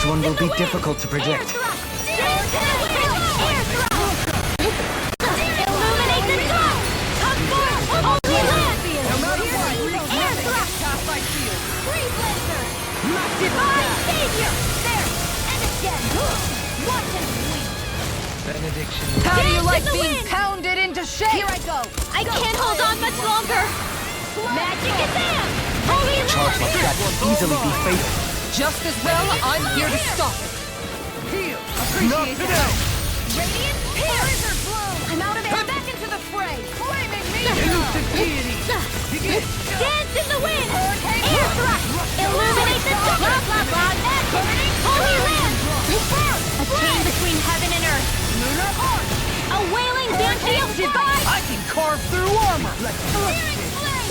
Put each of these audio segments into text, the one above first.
one will be difficult to predict. How do you like being pounded into shape? Here I go. I can't hold on much longer. Magic is there. Holy Charge like that will easily be fatal. Just as well, I'm here to stop it. Heal. Not today! Radiant Pierce. I'm out of there. Back into the fray. Flaming me. Dance in the wind. Air thrust. Illuminate the blah blah blah. Magic. Holy land. A chain between heaven and earth. Lunar arc. A wailing banshee of divine. I can carve through armor.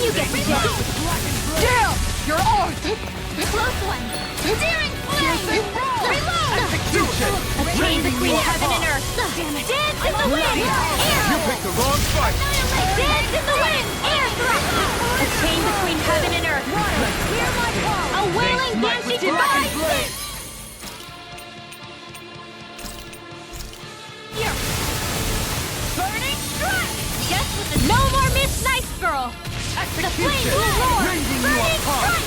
You get the gist. Damn! Your arm! Close one. Searing flame. Reload. A chain between heaven and earth. Dance in the wind. Air. You picked the wrong fight! Dance in the wind. Air thrust. A chain between heaven and earth. Clear my call. A wailing banshee divine. Burning strike. Just with the no more Miss Nice Girl. The flames will roar. Burning strike.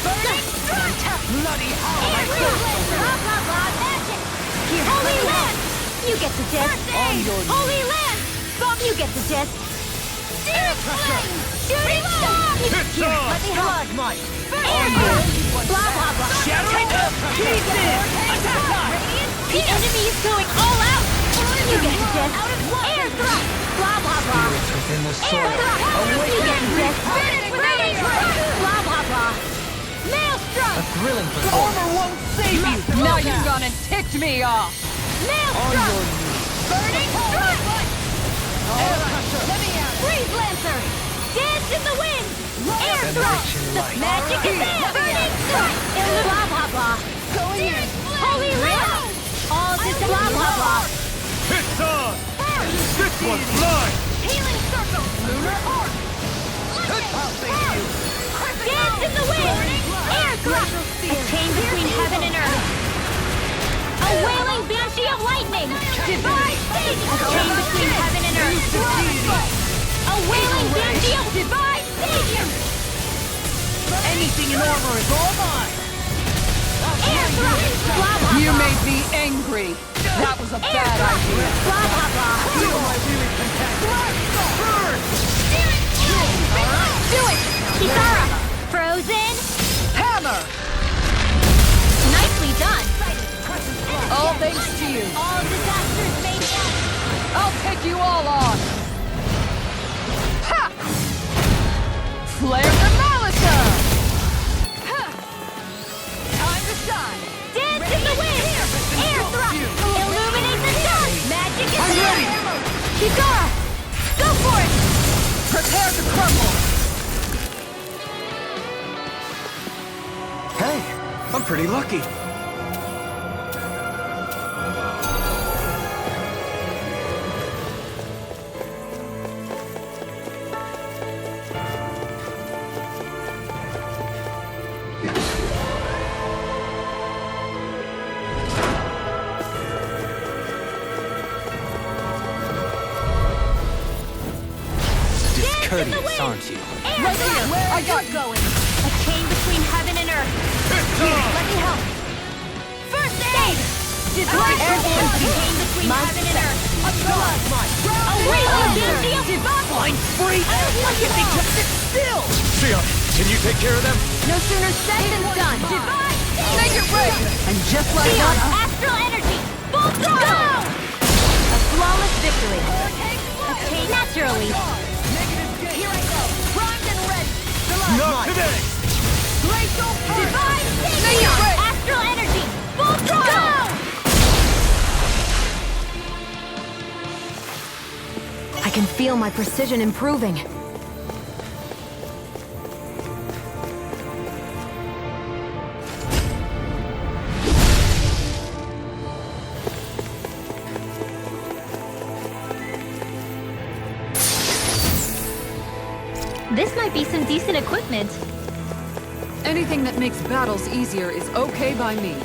Burning strike. Bloody hell! Air thrust. Blah blah blah. Magic. Holy land. You get the gist. Holy land. Bob, you get the gist. Searing flame. Shooting star. It's on! Let me hug. Mike! Air thrust. Blah blah blah. Shattering up! Pieces! Attack us! The enemy is going all out. You get the gist. Air thrust. Blah blah blah. Spirits within the Air soil! thrust. You get the gist. Burning strike. Blah blah blah. Maelstrom. A thrilling performance! Armor won't save you! Now you've gone and ticked me off! Maelstrom. Burning strike. Let me out. Freeze Lancer. Dance in the wind. Air thrust. Veneration The light. magic is there. Burning strike. Blah blah blah. Going in. Holy land. All this blah blah blah. It's on! This one's mine! Healing circle. Lunar arc. I'll save you! Dance in the wind. Air thrust. A chain between heaven and earth. A wailing banshee of lightning. Divine stadium. A chain between heaven and earth. A wailing banshee of divine stadium. Anything in armor is all mine! Air thrust. Blah blah You blah. made me angry! That was a Air bad thrust. idea! Blah blah blah. Feel my really Burn. Steering flame. Do it. Kisara. Frozen. Hammer! Nicely done. All thanks to you! All disasters made up. I'll take you all on! Ha! Flare the Malika! Ha! Time to shine! Dance in the wind. Air thrust. Illuminate the dark. Magic is there. Kisara. Go for it. Prepare to crumble! Hey, I'm pretty lucky. Discourteous, aren't you? Air thrust. Where I got going. A chain between heaven and earth. Let me help. First aid. Divine airborne chain between heaven and earth. A wailing banshee of divine. Free! Look at me. Just sit still! Sia, can you take care of them? No sooner said than done. Divine. Make it rain! And just like Beyond that... astral energy. Full throttle. A flawless victory. A chain naturally. Here I go. Primed and ready. Not today! Glacial Divine Beyond astral energy. Full throttle. I can feel my precision improving. This might be some decent equipment. Anything that makes battles easier is okay by me.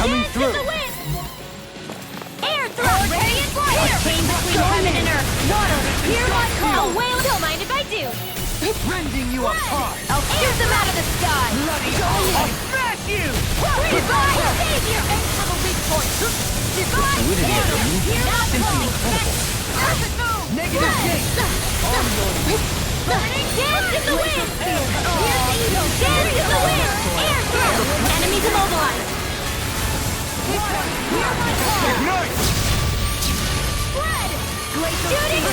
Coming Dance through. in the wind! Air thrust! Radiant fire! A chain between heaven and earth! Water, hear my call! A whale, don't mind if I do! Rending you apart. I'll shoot them out of the sky! Bloody I'll smash you! Divine savior! Have a weak point! Divine fluidity of savior! your movement Hear my simply call! incredible. Perfect move! Negative gate. On your Dance in the wind! Dance in the wind! Air thrust! Enemies immobilized! ignite. Spread! Shooting!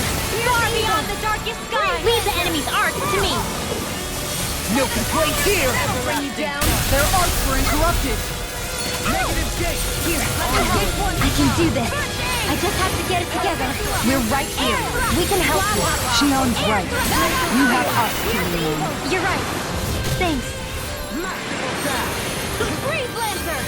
Far beyond the darkest sky! Leave the enemy's arc to me! No complaints here. Bring you down! Their arcs were interrupted. Negative gate. Here, let me get one! I can do this! I just have to get it together! We're right here. We can help you. Shionne's right. You have us to lean on. You're right! Thanks! Breathe, Lancer!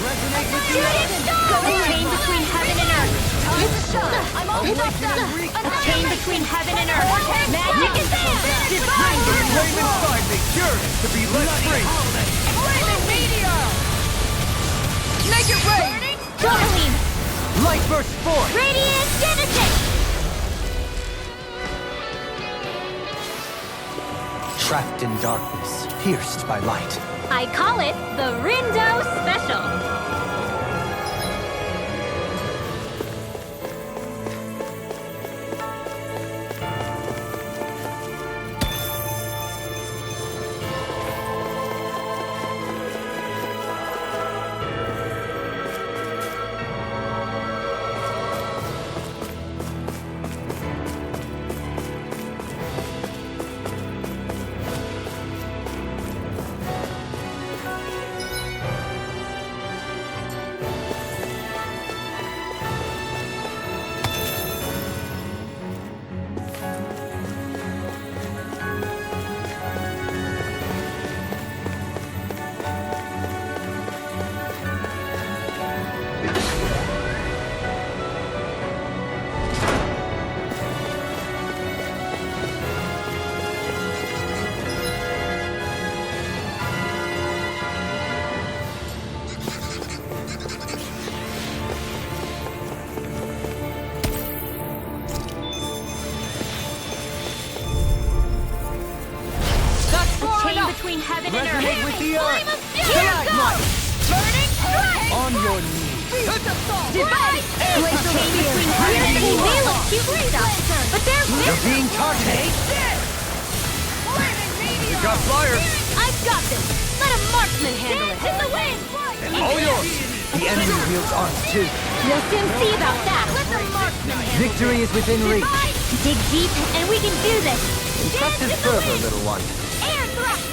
Resonate with Shooting star! A chain between heaven and earth! Time to shine! I'm almost done! A chain between heaven and earth! Magic is there! Divine the flame virtue! inside me yearns to be let free. Flaming meteor! Make it rain! Tourmaline! Light burst forth. Radiant Genesis! Trapped in darkness, pierced by light. I call it the Rindo Special! Between heaven and earth. Resonate with the earth. Here goes! Burning strike! On your knees. Divine Glacial chain between heaven and earth. They look cute and stuff, but they're You're visible. being targeted. Flaming meteor! We got flyers. I've got this. Let a marksman handle it. In the wind. All yours. The enemy wields arms too. We'll soon see about that. Let the marksman handle Victory is within reach. Dig deep, and we can do this. Trust is fervor, little one. Air thrust!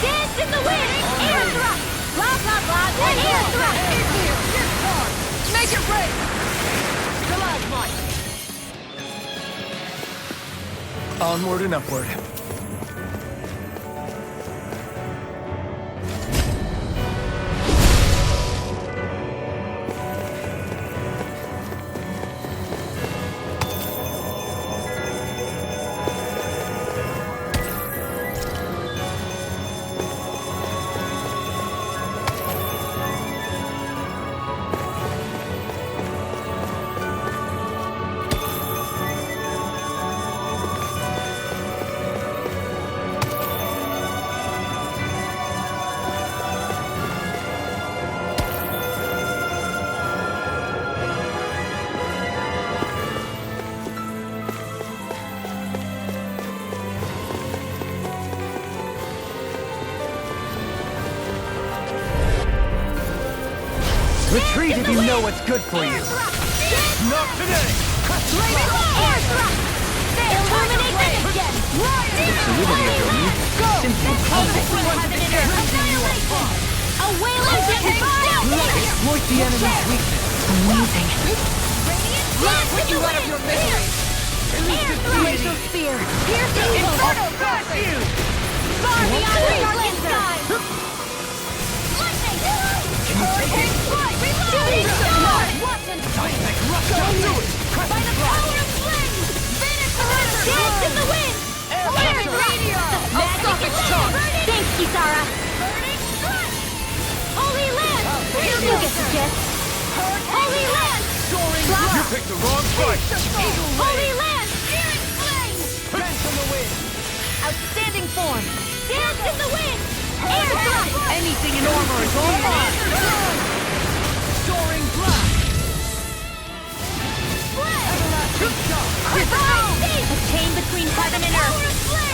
Dance in the wind! Air thrust! Blah, blah, blah, then air thrust! Make it rain! Stalagmite! Onward and upward. Retreat if you know what's good for you. Not today! Air thrust! Illuminate them again! The fluidity of your movement simply Between heaven and earth! A wailing damage! exploit the enemy's weakness. Amazing. Let's put you out of your misery! Air thrust! Glacial spear. Piercing Inferno blast! far beyond the darkest sky! Can you take it? Shooting star! Seismic rush down to it! Crest By the strike! power of flames! Finish the wizard! Dance in the wind! Flaming meteor! Magic is there! Thanks, Kisara! Burning strike! Holy get the gist. Holy land! You picked the wrong fight! Holy land! Searing flame! Dance in the wind. Outstanding form! Dance in the wind! Air thrust! Anything in armor is all mine. Soaring blast. A chain between heaven and earth.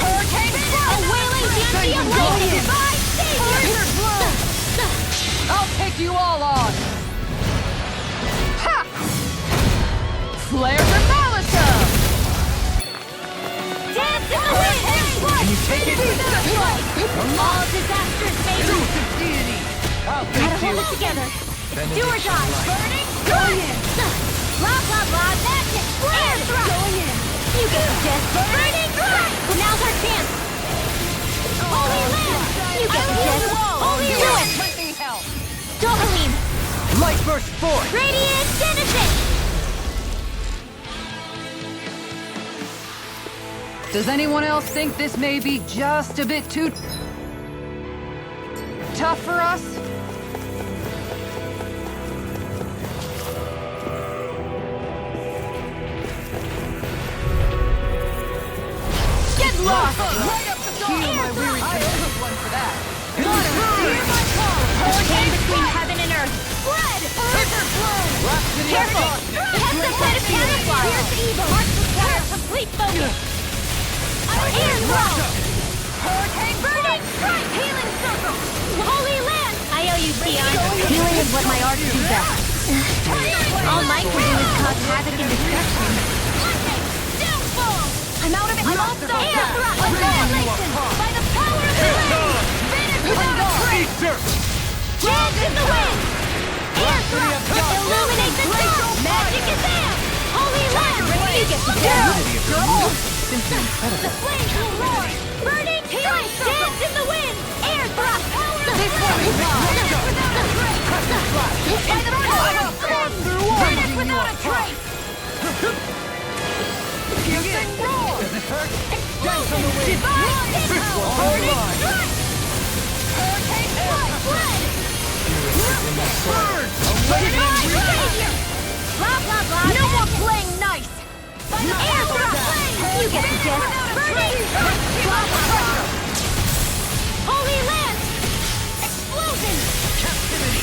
Hurricane A wailing banshee of lightning. Divine savior! I'll take you all on! Ha! Flare the Malika! Dance in the wind! Can you take it? All disasters may be. Deity. I'll Gotta take hold you. it together. It's do or die. burning! Blah, blah, blah. That's it. Air thrust. You get the gist. Burning thrust. Now's our chance. Holy land. You get the gist. Holy ruin. Let me help! Dopamine. Light burst forth. Radiant genesis. Does anyone else think this may be just a bit too tough for us? Get lost! Right up the door! My weary I took one for that. Chain between heaven and earth. Spread! River bloom! Careful. Test the side of camouflage. Here's evil. Marks require complete focus. Air thrust. Hurricane burning! Strike! Healing circle! Holy land. I owe you, Shionne. Healing is what my arts do best. All mine can do is cause havoc and destruction. Lightning! Downfall! I'm out of it! I'm off the Air thrust. Annihilation! By the power of the wind! Finish without a trace! Easter! Dance in the wind. Air thrust. Illuminate the dawn. Magic is there. Holy land. You get the gist. Simply incredible. The flames will roar. Burning strike. Dance in the wind. Air thrust. This one is without a trace! By the power of the wind! Finish without a trace! Piercing roar! Dance on the wind. Divine This power! one's Burning mine. strike! Hurricane flood! Burn. Divine savior! Blah blah blah. No more playing nice! By the Air power of thrust. the wind! You get the gist. Burning strike! Holy land. Explosion! Captivity.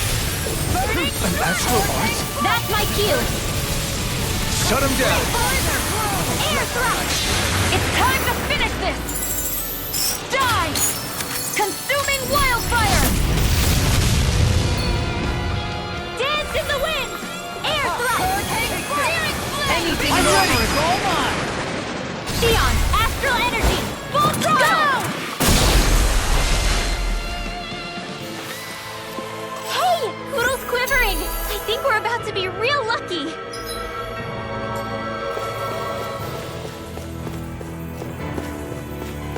Burning An astral art? That's my cue. Shut him down! Air thrust. It's time to finish this! Die! Consuming wildfire! Dance in the wind. Air thrust. Hurricane searing flame! Anything in armor is all mine. Shionne, astral energy. Full throttle. Hey, Poodle's quivering. I think we're about to be real lucky.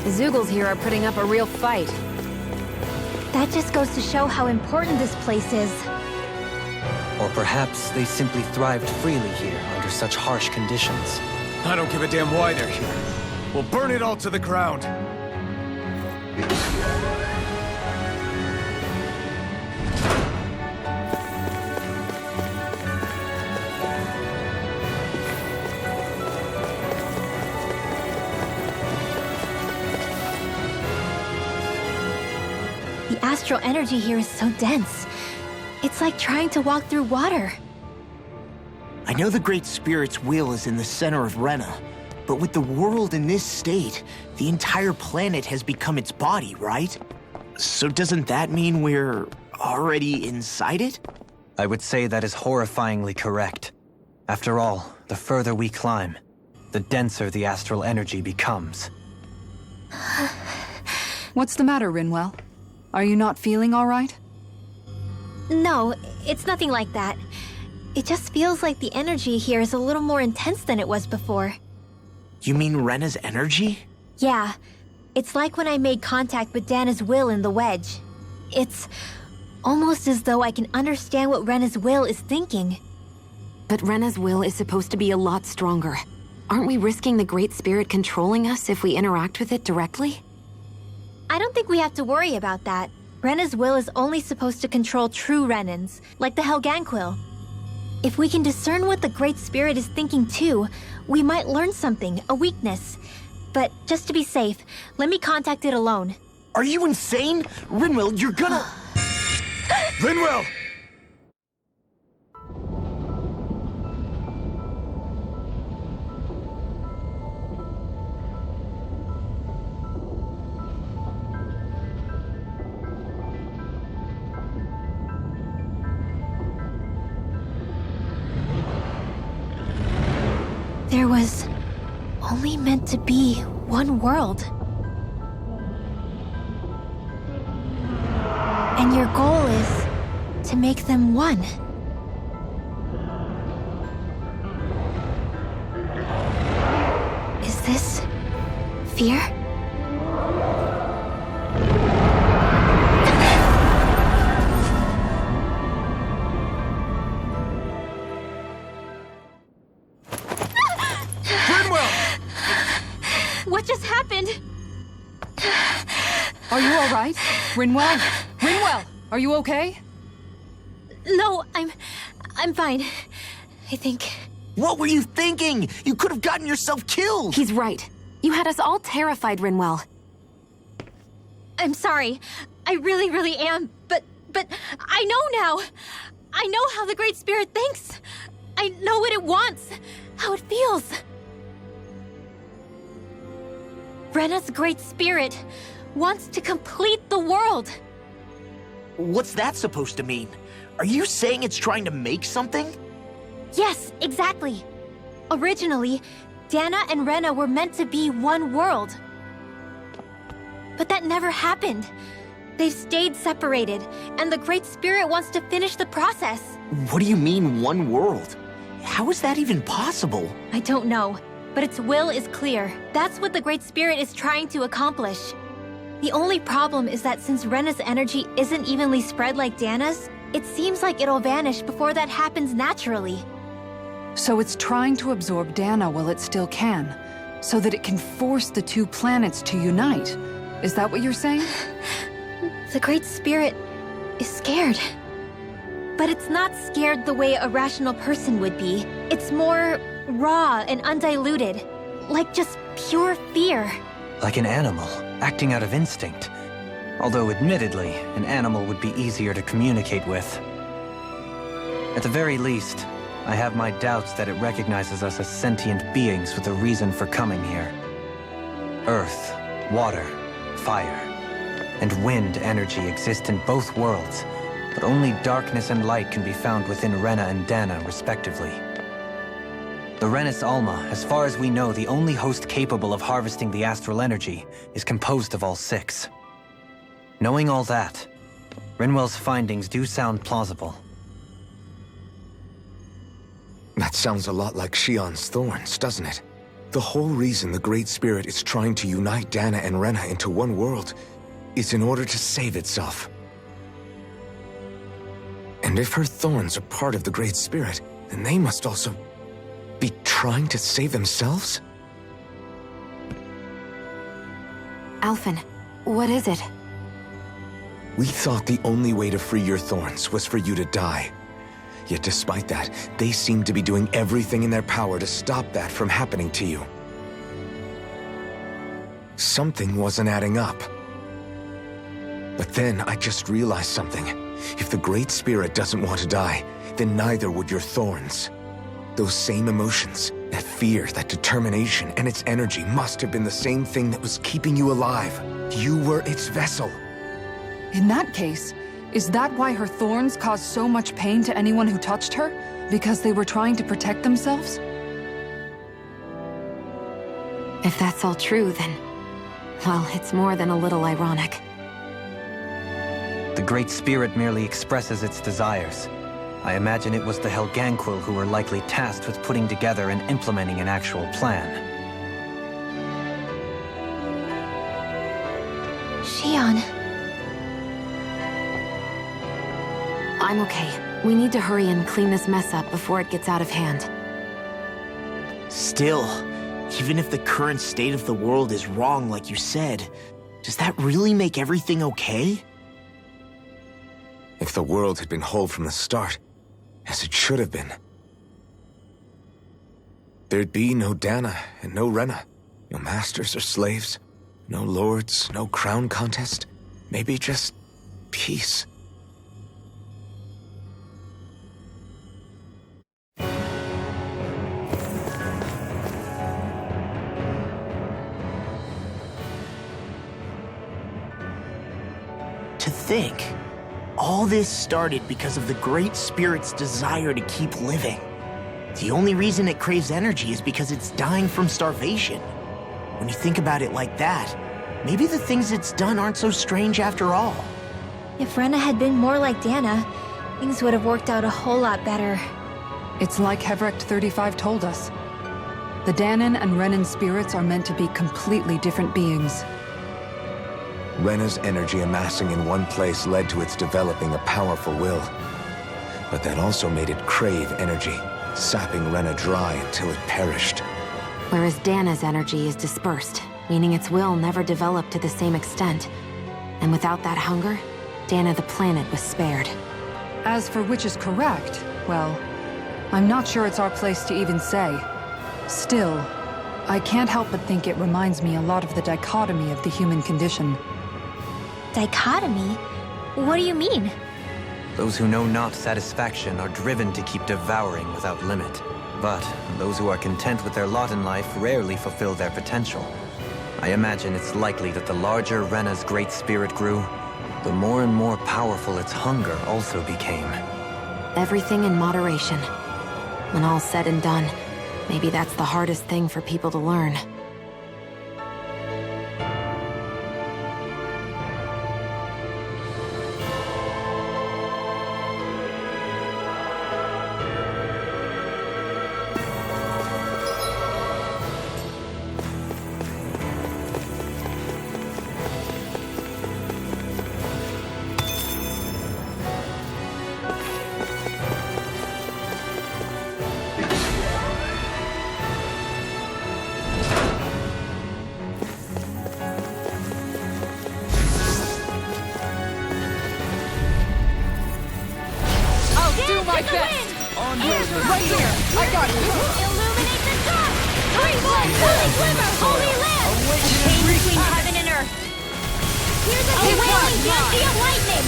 The Zoogles here are putting up a real fight. That just goes to show how important this place is. Or perhaps they simply thrived freely here under such harsh conditions. I don't give a damn why they're here. We'll burn it all to the ground. The astral energy here is so dense. It's like trying to walk through water. I know the Great Spirit's will is in the center of Rena, but with the world in this state, the entire planet has become its body, right? So doesn't that mean we're already inside it? I would say that is horrifyingly correct. After all, the further we climb, the denser the astral energy becomes. What's the matter, Rinwell? Are you not feeling all right? No, it's nothing like that. It just feels like the energy here is a little more intense than it was before. You mean Rena's energy? Yeah, it's like when I made contact with Dahna's will in the wedge. It's almost as though I can understand what Rena's will is thinking. But Rena's will is supposed to be a lot stronger. Aren't we risking the Great Spirit controlling us if we interact with it directly? I don't think we have to worry about that. Rena's will is only supposed to control true Renans, like the Helganquil. If we can discern what the Great Spirit is thinking too, we might learn something, a weakness. But just to be safe, let me contact it alone. Are you insane? Rinwell, you're gonna... Rinwell! There was only meant to be one world. And your goal is to make them one. Is this fear? What just happened? Are you all right? Rinwell? Rinwell, are you okay? No, I'm fine. I think. What were you thinking? You could have gotten yourself killed! He's right. You had us all terrified, Rinwell. I'm sorry. I really am. But I know now. I know how the Great Spirit thinks. I know what it wants, how it feels. Rena's Great Spirit wants to complete the world. What's that supposed to mean? Are you saying it's trying to make something? Yes, exactly. Originally, Dahna and Rena were meant to be one world. But that never happened. They've stayed separated, and the Great Spirit wants to finish the process. What do you mean, one world? How is that even possible? I don't know, but its will is clear. That's what the Great Spirit is trying to accomplish. The only problem is that since Rena's energy isn't evenly spread like Dahna's, it seems like it'll vanish before that happens naturally. So it's trying to absorb Dahna while it still can, so that it can force the two planets to unite. Is that what you're saying? The Great Spirit is scared. But it's not scared the way a rational person would be. It's more raw and undiluted, like just pure fear. Like an animal, acting out of instinct. Although admittedly, an animal would be easier to communicate with. At the very least, I have my doubts that it recognizes us as sentient beings with a reason for coming here. Earth, water, fire, and wind energy exist in both worlds, but only darkness and light can be found within Rena and Dahna, respectively. The Renis Alma, as far as we know, the only host capable of harvesting the astral energy, is composed of all six. Knowing all that, Rinwell's findings do sound plausible. That sounds a lot like Shionne's thorns, doesn't it? The whole reason the Great Spirit is trying to unite Dahna and Rena into one world is in order to save itself. And if her thorns are part of the Great Spirit, then they must also be trying to save themselves? Alphen, what is it? We thought the only way to free your thorns was for you to die. Yet despite that, they seem to be doing everything in their power to stop that from happening to you. Something wasn't adding up. But then I just realized something. If the Great Spirit doesn't want to die, then neither would your thorns. Those same emotions, that fear, that determination, and its energy must have been the same thing that was keeping you alive. You were its vessel. In that case, is that why her thorns caused so much pain to anyone who touched her? Because they were trying to protect themselves? If that's all true, then... well, it's more than a little ironic. The Great Spirit merely expresses its desires. I imagine it was the Helganquil who were likely tasked with putting together and implementing an actual plan. Shionne. I'm okay. We need to hurry and clean this mess up before it gets out of hand. Still, even if the current state of the world is wrong like you said, does that really make everything okay? If the world had been whole from the start, as it should have been, there'd be no Dahna and no Rena. No masters or slaves. No lords, no crown contest. Maybe just peace. To think, all this started because of the Great Spirit's desire to keep living. The only reason it craves energy is because it's dying from starvation. When you think about it like that, maybe the things it's done aren't so strange after all. If Rena had been more like Dahna, things would have worked out a whole lot better. It's like Hevrecht 35 told us. The Dahnan and Renan spirits are meant to be completely different beings. Rena's energy amassing in one place led to its developing a powerful will. But that also made it crave energy, sapping Rena dry until it perished. Whereas Dahna's energy is dispersed, meaning its will never developed to the same extent. And without that hunger, Dahna the planet was spared. As for which is correct, well, I'm not sure it's our place to even say. Still, I can't help but think it reminds me a lot of the dichotomy of the human condition. Dichotomy? What do you mean? Those who know not satisfaction are driven to keep devouring without limit. But those who are content with their lot in life rarely fulfill their potential. I imagine it's likely that the larger Rena's great spirit grew, the more and more powerful its hunger also became. Everything in moderation. When all's said and done, maybe that's the hardest thing for people to learn. My best! Right here! I got you! Illuminate the top! Three blood, holy glimmer, holy lamp! A chain between heaven and earth. Here's a wailing banshee of lightning!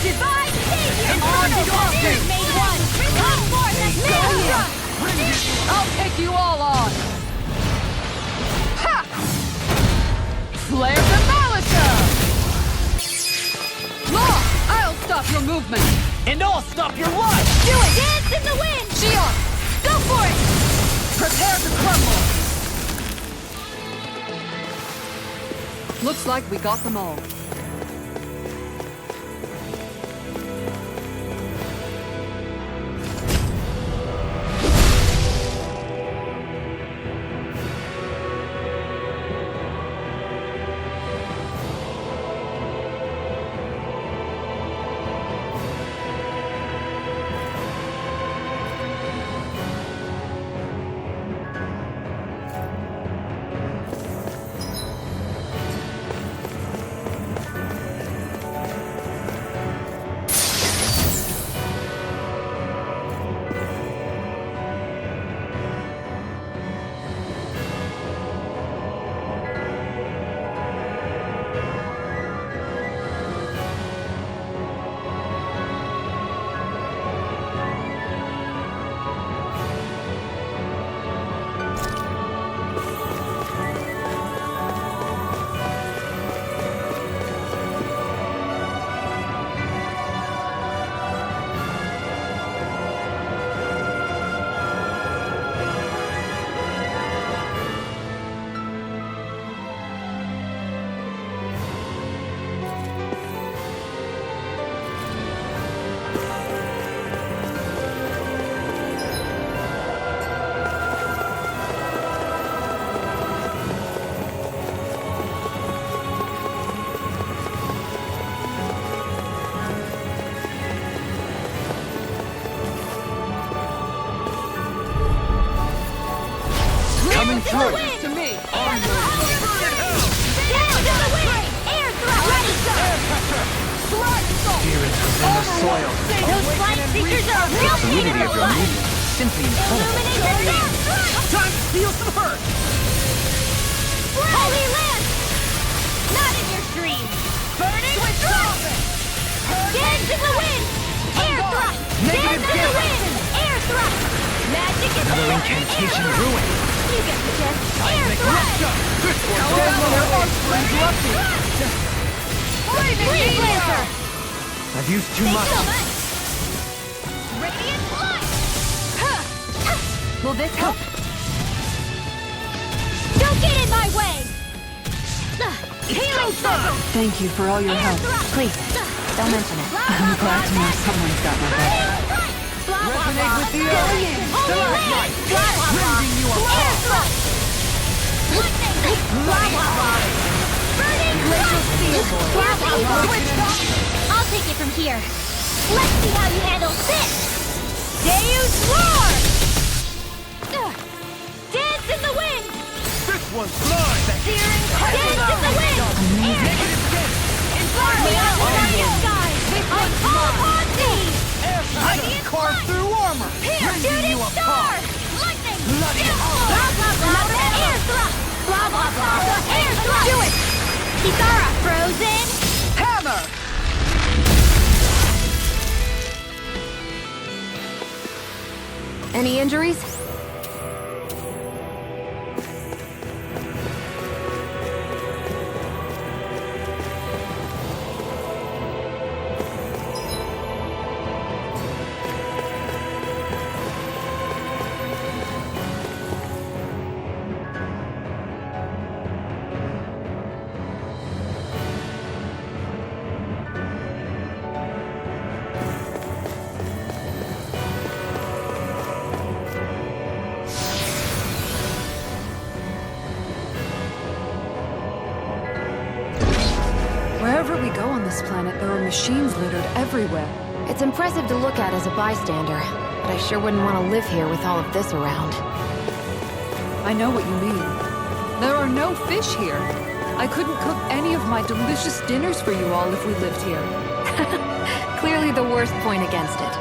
Divine savior! Immortal spirit made one! Come forth as Maelstrom! I'll take you all on! Ha! Flare the Malika! Law! I'll stop your movement! And I'll stop your life! Do it! Dance in the wind! Shionne! Go for it! Prepare to crumble! Looks like we got them all. To me! Down to the wind! Air thrust! Ready, sir! Slide assault! monsters are a real pain in Fluidity the of your butt! movement is simply incredible. Illuminate the dark! Time to feel some hurt! Holy Lance! Not in your dreams! Burning strike! Dance in the wind! Air thrust! Dance in the wind! Air thrust! Magic is Another incantation ruined. You get the gist. Air thrust! This one's Freeze Lancer! I've used too much. Radiant light! Will this help? Don't get in my way! Healing circle! Thank you for all your help. Please, don't mention it. I'm glad to know someone's got my back. Resonate with the alien! Holy Land! Rending you apart! Air thrust! Lightning! Burning glacial steel! I'll take it from here. Let's see how you handle this! Deus Roar! Dance in the wind! This one's mine! Searing Dance in the wind! Air! Fly me up in the sky! I call upon thee! Radiant Carve light! through armor! Shooting star! Lightning! Blah blah blah! Air thrust! Blah blah blah! Air thrust! Do it! Kisara frozen! Hammer! Any injuries? Wherever we go on this planet, there are machines littered everywhere. It's impressive to look at as a bystander, but I sure wouldn't want to live here with all of this around. I know what you mean. There are no fish here. I couldn't cook any of my delicious dinners for you all if we lived here. Clearly the worst point against it.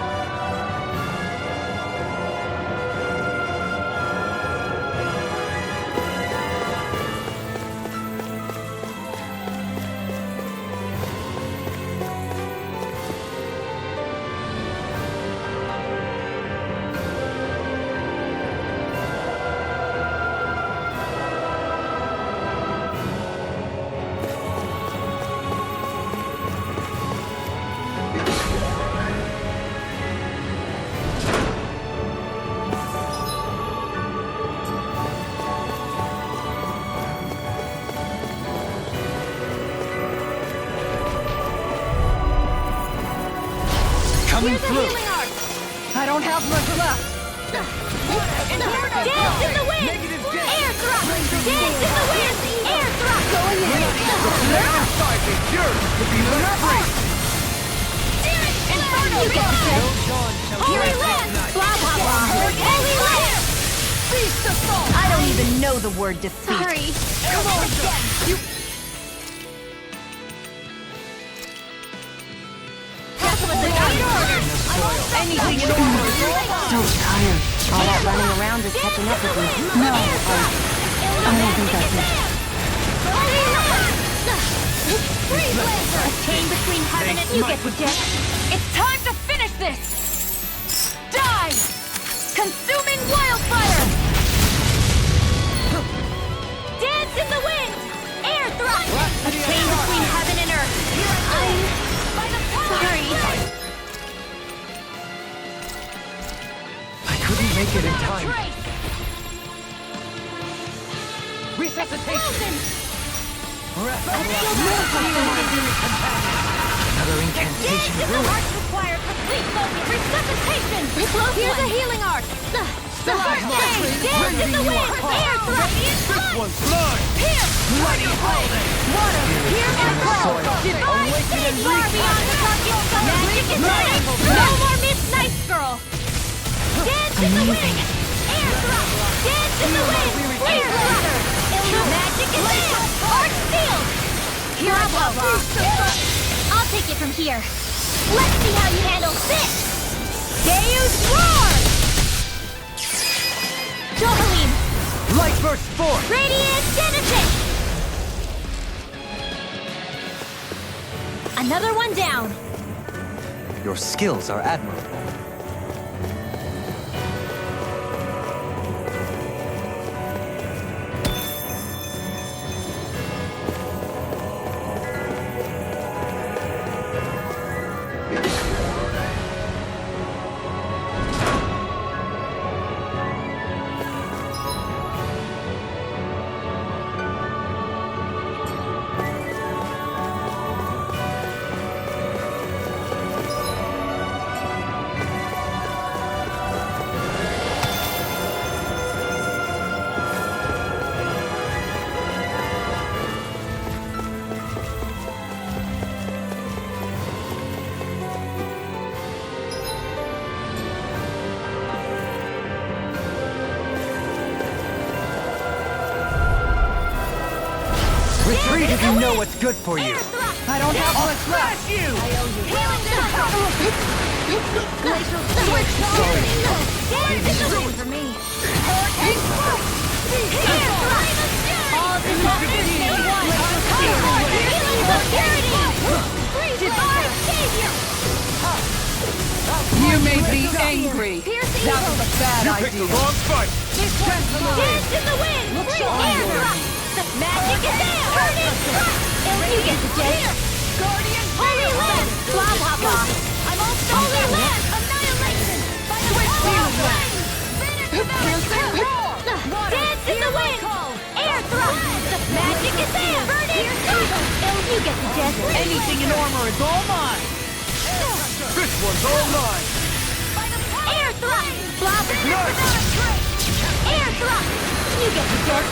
Coming Here's a through. healing arc! I don't have much left. Dance in the wind! Air thrust! Dance in the wind! Air thrust! Going in! Inside is yours to be left free! Inferno! You get this! Holy Land! Blah blah blah! Holy Land! Feast the soul! I don't even know the word defeat. Sorry! Come on, you That was a good order! anything in order! So tired. All that running around is catching up with me. No, I don't think that's it. Holy Land! Freeze Lancer! A chain between heaven and you get the gist! It's time to finish this! Die! Consuming wildfire! Dance in the wind! Air thrust! A chain between heaven and earth! Sorry! I couldn't make it in time. Trace! Resuscitation! Another incantation Dance in the ruined. arc require complete focus! Resuscitation! Here's a healing arc! Dance in the wind! Air thrust! This one's mine! Here! Bloody holding! Water! Here and go! Divine save you are beyond the sunken sun! Magic is ready! No more Miss Nice Girl! Dance in the wind! Air thrust! Dance in the wind! Air thrust! Magic is there! Arc sealed! Here I go! I'll take it from here. Let's see how you handle this! Another one down. Your skills are admirable. Retreat if you know what's good for you. I don't have much left. You! Glacial switch. Sorry. For me. All defenders may one. Healing security. Divine savior. You made me angry. That was a bad You picked the idea. wrong fight! Dance in the wind. Air thrust. Magic is there. Burning thrust. You get the gist. Guardian Holy land. Blah blah blah. I'm also holy land. Annihilation. By the power of flame. Dance in the wind. Air thrust. Magic is there. Burning thrust. You get the gist. Anything in armor is all mine. This one's all mine! Air thrust. Blah blah. Air thrust. You get the gist.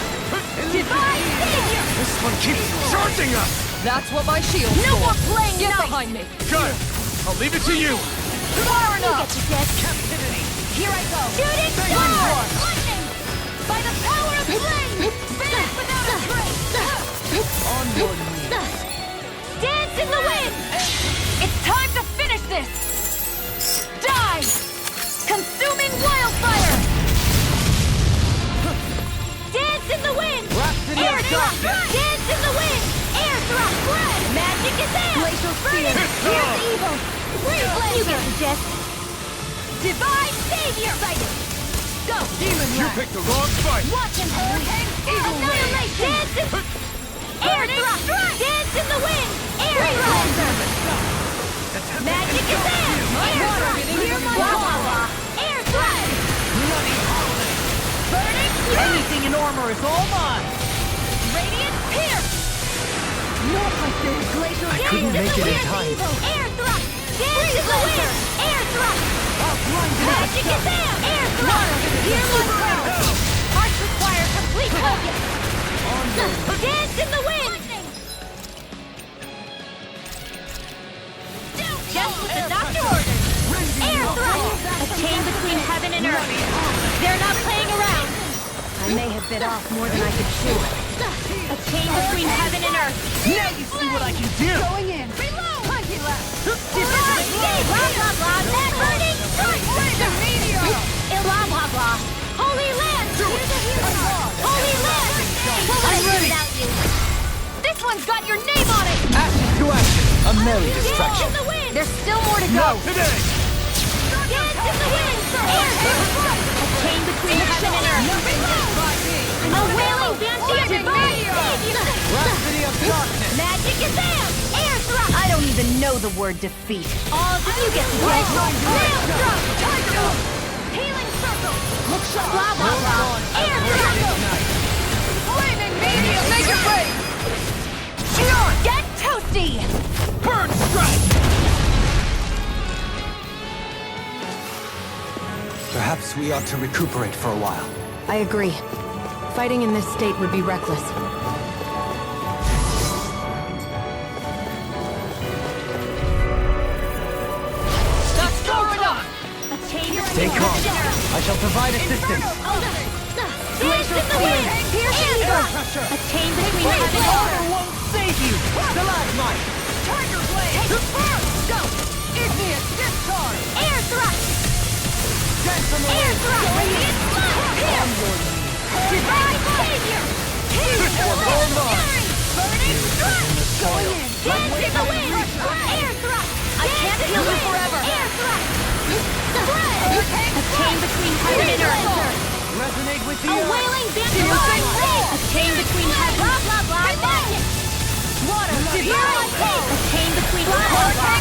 Divine savior. This one keeps charging us! That's what my shield's No for. more playing Get nice. behind me. Got it! I'll leave it to you! Far You get enough. the gist. Captivity. Here I go. Shooting star! Lightning! By the power of flame! Finish without a trace! On your knees. Dance in the wind! It's time to finish this. Die. Consuming wildfire. Dance in the wind! Rhapsody Air of thrust! darkness. Dance in the wind! Air thrust! Magic is there! Glacial Burning! spear. Here's evil! You get the gist! Divine savior! Sighted! Go! Demon You wrath. picked the wrong fight! Watch him! Hurricane! Annihilation! Dance in... Air thrust! Dance in the wind! Air thrust! Magic is there! Air thrust! Hear my Blah, call. blah, blah. Air thrust! Bloody howling. Burning fury! Anything in armor is all mine. Radiant pierce! No, I did. Glacial I couldn't Dance make in it the in wind! time. Air thrust! Dance in the wind! Air thrust! Magic is there! Air thrust! Hear my call! Hearts require complete focus! Dance in the wind! Just what the doctor ordered! Air thrust! A chain between heaven and earth! They're not playing around! I may have bit off more than I could chew. A chain between heaven and earth! Now you see what I can do. Going in. Hunky left. Divine save! Blah blah blah! That burning strike! The meteor. Blah blah blah! Holy land! Holy land! I'm ready without you! This one's got your name on it! Action to action! A merry Dance distraction. in the wind! There's still more to go! Not today! Dance in the wind! Air thrust! A chain between heaven and earth! A wailing banshee of divine savior! Rhapsody of darkness. Magic is there! Air thrust! I don't even know the word defeat. All of you get the gist. Rail thrust! Healing circle! Blah blah blah! Air thrust! Flaming meteor. Make it rain. Get toasty! Burn strike! Perhaps we ought to recuperate for a while. I agree. Fighting in this state would be reckless. That's far enough. A chain Stay calm. I shall provide assistance. Dance in the wind! Air thrust! A chain between heaven and earth! Won't save you. Stalagmite! Tiger blade. Go. Igneous discharge. Air thrust! Air thrust! Radiant blast! Divine savior! This one's all mine! Burning strike! Dance in the wind! can't heal you forever! Air thrust! A chain between heaven and earth! Resonate with the A earth. wailing banshee of lightning! A chain between heaven... Blah, blah, blah, magic! Water! Divine faith! A chain between... Blah, blah, blah!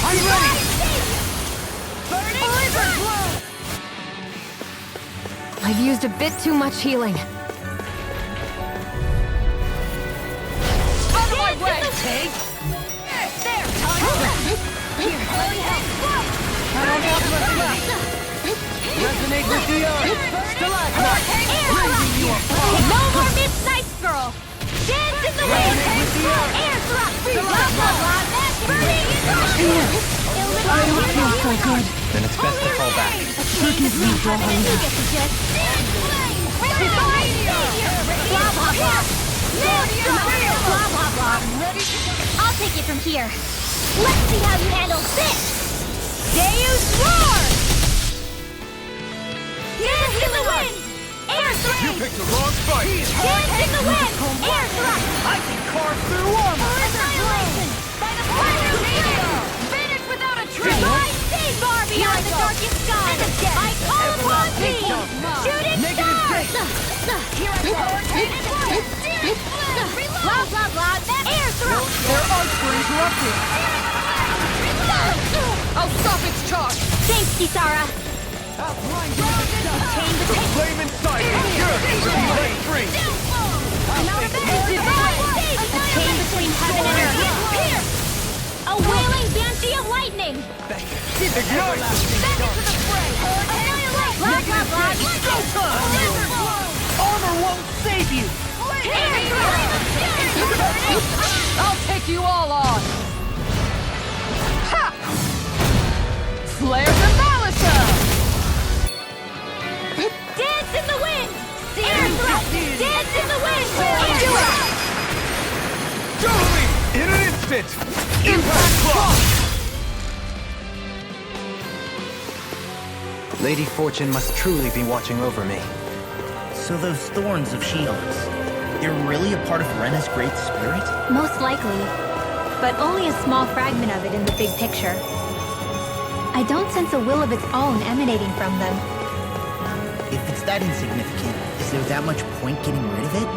I'm ready. Burning blow! I've used a bit too much healing. Out of my way! Take. There! Here, let me help! I don't have much left. Resonate with the earth. Stalagmite. Raising you apart. No more Miss Nice Girl! Dance in the wind! Air thrust! Blah, blah, blah! Burning! I don't feel so good. Then it's best to fall back. Forgive me, Dahna. You get the gist. Divine savior! Blah, blah, blah! Blah, blah, blah! I'll take it from here. Let's see how you handle this! Deus Roar! Dance in the wind! Air thrust! You picked the wrong fight. Dance in the wind! Air thrust! I can carve through armor. Annihilation! By the fire of meteor! Finish without a trace! Divine savior! Far beyond the darkest sky! I call upon thee! Shooting stars! Here I go! Blah, blah, blah! Air thrust! Their arcs were interrupted! I'll stop its charge! Thanks, Kisara! The flame inside is yours. Let free. Divine faith! A chain between heaven and earth! A wailing banshee of lightning! Ignite. Back into the fray! Annihilate! Blah, blah, blah! Go time. Armor won't save you. Air thrust! I'll take you all on! Ha! Flare the Malisa! Dance in the wind! Air thrust! Dance in the wind! Do it! Totally. In an instant. Impact clock. Lady Fortune must truly be watching over me. So those thorns of Shionne's, they're really a part of Rena's great spirit? Most likely, but only a small fragment of it in the big picture. I don't sense a will of its own emanating from them. If it's that insignificant, is there that much point getting rid of it?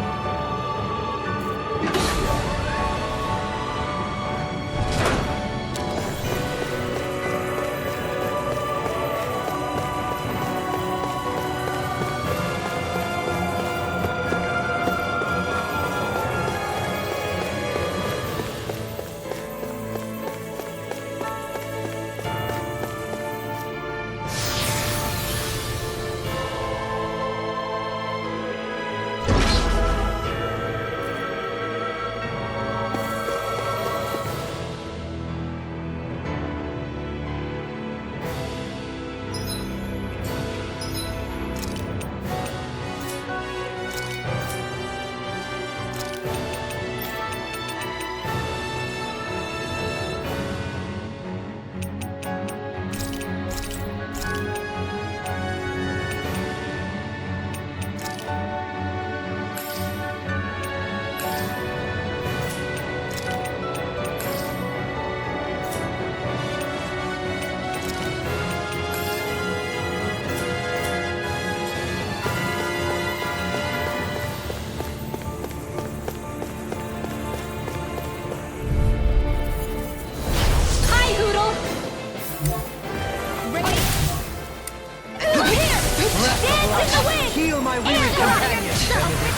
Heal my weary companion.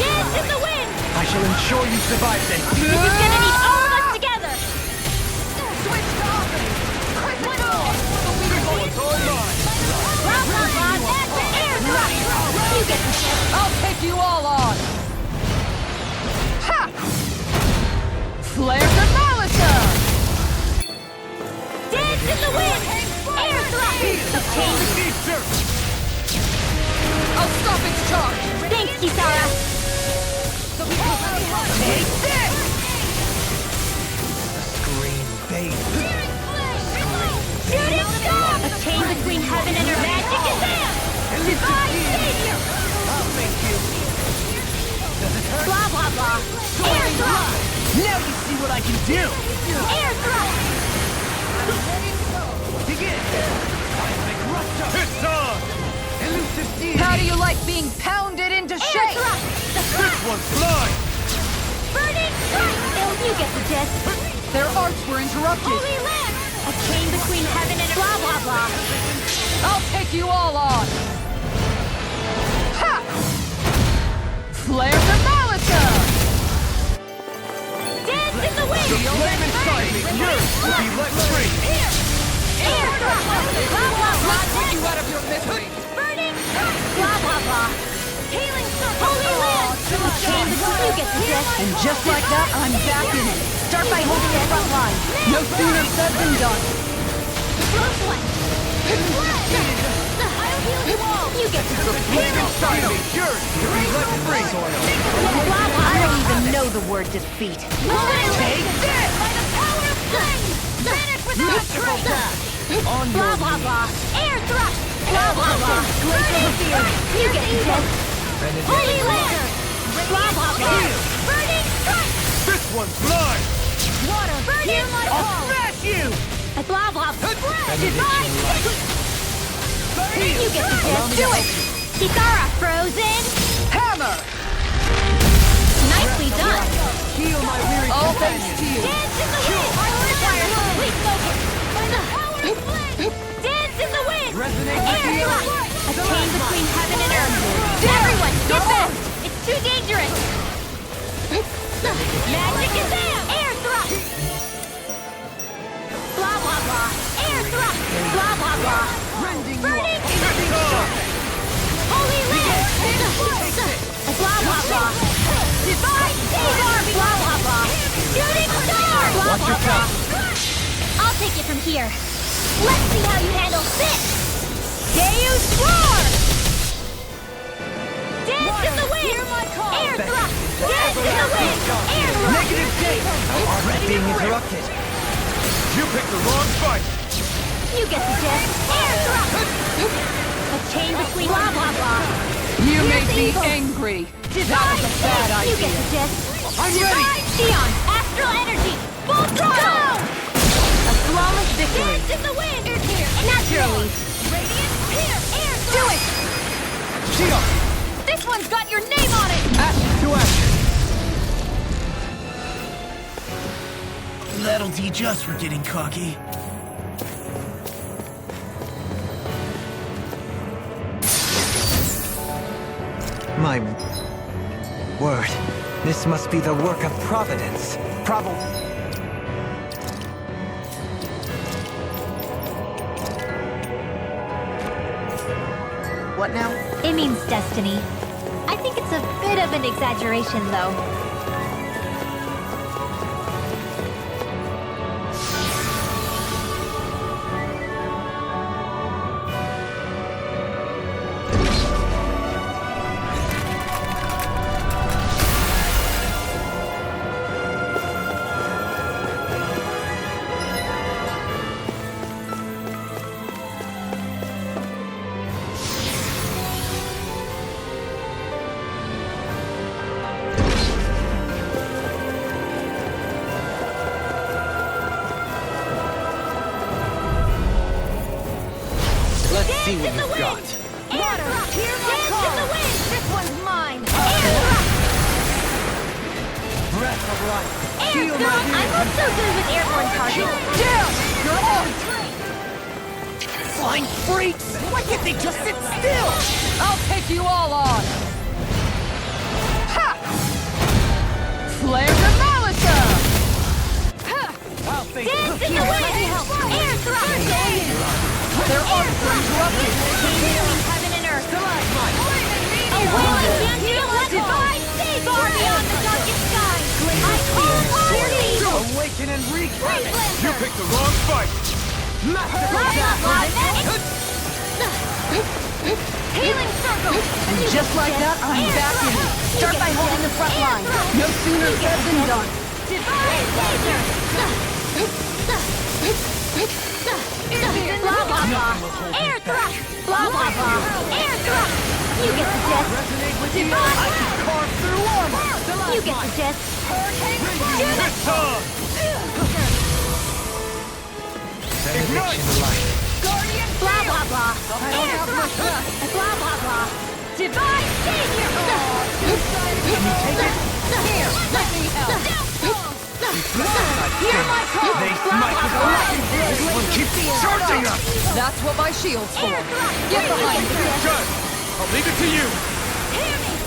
Dance in the wind! I shall ensure you survive this. This is gonna need all of us together! Switch to offense! Critical! Blah, blah, blah! Air thrust! You get the shit! I'll take you all on! Ha! Flare the Malisa! Dance in the wind! Air thrust! Easter! I'll stop its charge! Thanks, Kisara! Take this! Scream, babe. Shooting star! A chain between heaven and earth! Magic Kazam! Divine savior! I'll thank you. Does it hurt? Blah, blah, blah! Air thrust! Now you see what I can do. Air thrust! skin! Seismic rupture! It's on! Elusive deity! How do you like being pounded into shape? This one's mine! Burning strike! You get the gist. Their arts were interrupted. Holy land! A chain between heaven and blah blah blah. I'll take you all on. Ha! Flare the Malika! Dance in the wind! The flame inside me, yours, will be let free! Air thrust! Blah blah blah! Take you out of your misery. Burning strike! Blah blah blah. Healing circle! Holy land! Chain between you get the gist. And just like that, I'm back in it. Start by holding the front line. No sooner said than done. Close one. I'll heal you all. You get the gist. Flame inside me, yours, will be let free! I don't even know the word defeat. Take this! By the power of flame! Finish with our trace! On Blah your blah blah! Air thrust! Blah blah blah! Glacial fear! You get the gist! Holy laser! Blah blah blah! Burning strike! This one's mine! Water! Burning my I'll call! smash you! Blah blah blah! Divine! You get the gist! Do it! Kitara frozen! Hammer! Nicely done! Heal my weary All thanks to you. Dance in the wind! Require complete focus! By the power of flame! Dance in the wind! Resonate with Air the thrust! earth! A chain between heaven and earth! Everyone, get back! It's too dangerous! Magic is there! Air thrust! Blah blah blah! Air thrust! Blah blah blah! Burning! Holy land! Blah blah blah! Divine Caesar! Blah blah blah! Shooting star! Blah blah blah! I'll take it from here. Let's see how you handle this! Deus Roar! Dance in the wind! Air thrust! Dance in the wind! Air thrust! Negative date! Our art being interrupted. You picked the wrong fight! You get the gist. Air thrust! A chain between blah blah blah. You made me angry. That was a bad You get idea. the gist. I'm ready. Shionne, astral energy, full throttle! A flawless victory. Dance in the wind! Here, naturally. Radiant here, air thrust! Do it! Shionne! This one's got your name on it! Action to action! That'll teach us for getting cocky. My word. This must be the work of Providence. What now? It means destiny. I think it's a bit of an exaggeration, though. Let's see what you've got. Water, hear my call! In the wind! This one's mine! Breath of life. Air thrust! I'm not so good with airborne targets. Down! You're on! Flying freaks! Why can't they just sit still? I'll take you all on. Ha! Flare the Malika! Ha! Dance in the wind! Air thrust! Their arms were interrupted. Chain between heaven and earth. A wailing Yantiel divine seas far beyond the darkest sky. I call upon thee! Awaken and wreak havoc! You picked the wrong fight! Blah blah blah! Healing circle! And just like that, I'm back in it. Start by holding the front line. No sooner said than done. Divine laser! Blah blah blah! Air thrust! Blah blah blah! Air thrust! You get the gist! Resonate with you! Divine! I can carve through armor! You get the gist! Shoot it! It's on! Benediction light. Blah, blah, blah. I don't have much left. Blah, blah, blah. Divine Savior! Can you take it? Here, let me help. Hear my call! They Blah, smite blah, with blah. lightning. This one keeps charging us! That's what my shield's for. Get behind me. Good! I'll leave it to you!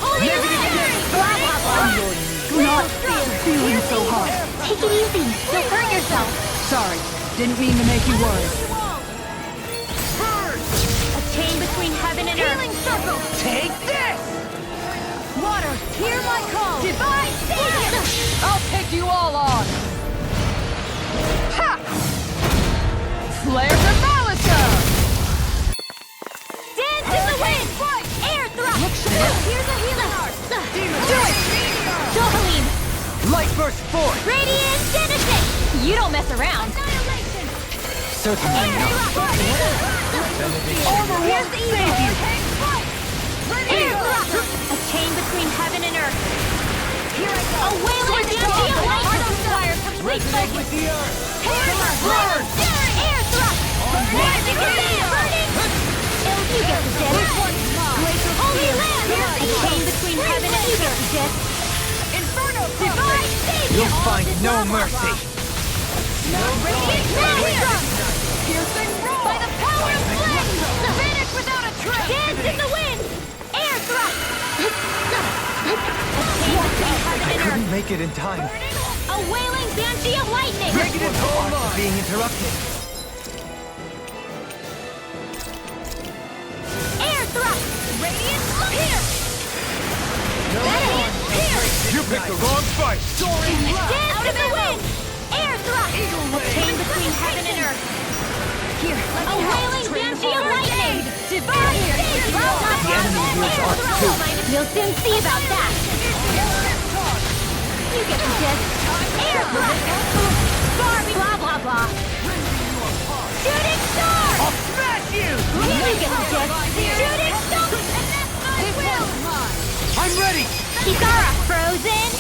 Holy Negative Land! again. Blah, blah, blah. Not feeling so hot. Take it easy. Don't hurt yourself. Sorry, didn't mean to make you worry. A chain between heaven and earth. Healing circle! Take this! Water, hear my call! Divine Savior! I'll take you all on. Ha! Flare the Malika! Dance in the wind! Air thrust! Here's a healing art! Do it! Dohaline! Light burst forth! Radiant Genesis! You don't mess around! Certainly not. Here's the evil! Air thrust! A chain between heaven and earth. Here I go! A wailing energy of light requires complete focus! Air thrust! Air thrust! Magic is there! You get the gist! Holy Land! A chain between heaven and earth. You get the gist! Inferno! Divine Savior! You'll find no mercy! Radiant Maelstrom! Piercing roar! By the power of flame! Vanish without a trace! Dance in the wind! Air thrust! I couldn't make it in time. A wailing banshee of lightning! Negative Arts hold being interrupted. Air thrust! Radiant pierce! No one can break this You picked the wrong fight! soaring blast! Dance in the wind! Air thrust! A chain between heaven and earth. Here, a wailing banshee of lightning! Divine Savior! The enemy wields arts too. You'll soon see about that! You get the gist! Air thrust! Barbie! Blah, blah, blah! Shooting star! I'll smash you! You get the gist! Shooting star! I'm ready! Kisara, frozen!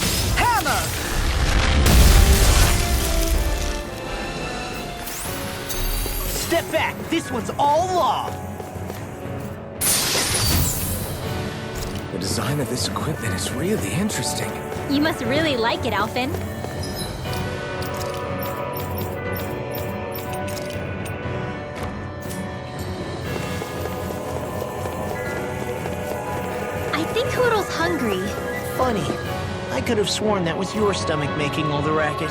Hammer! Step back! This one's all law! The design of this equipment is really interesting. You must really like it, Alphen. I think Hoodle's hungry. Funny. I could have sworn that was your stomach making all the racket.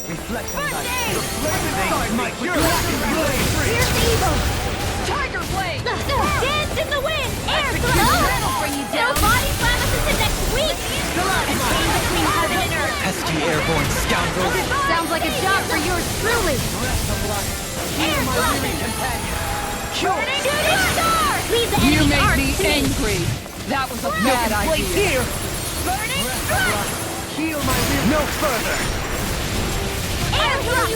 Reflect on thy fate. My cure! Here's evil! Tiger blade! Dance in the wind! Air thrust! That'll bring you down! No body slam us into next week! A chain between heaven and earth! Pesky airborne scoundrel. Sounds like a job for yours truly! Air thrust! Shooting star! Leave the You enemy made arc me to me! angry. That was a bad Place idea. here! Burning strike! Heal my wound. No further! Air thrust!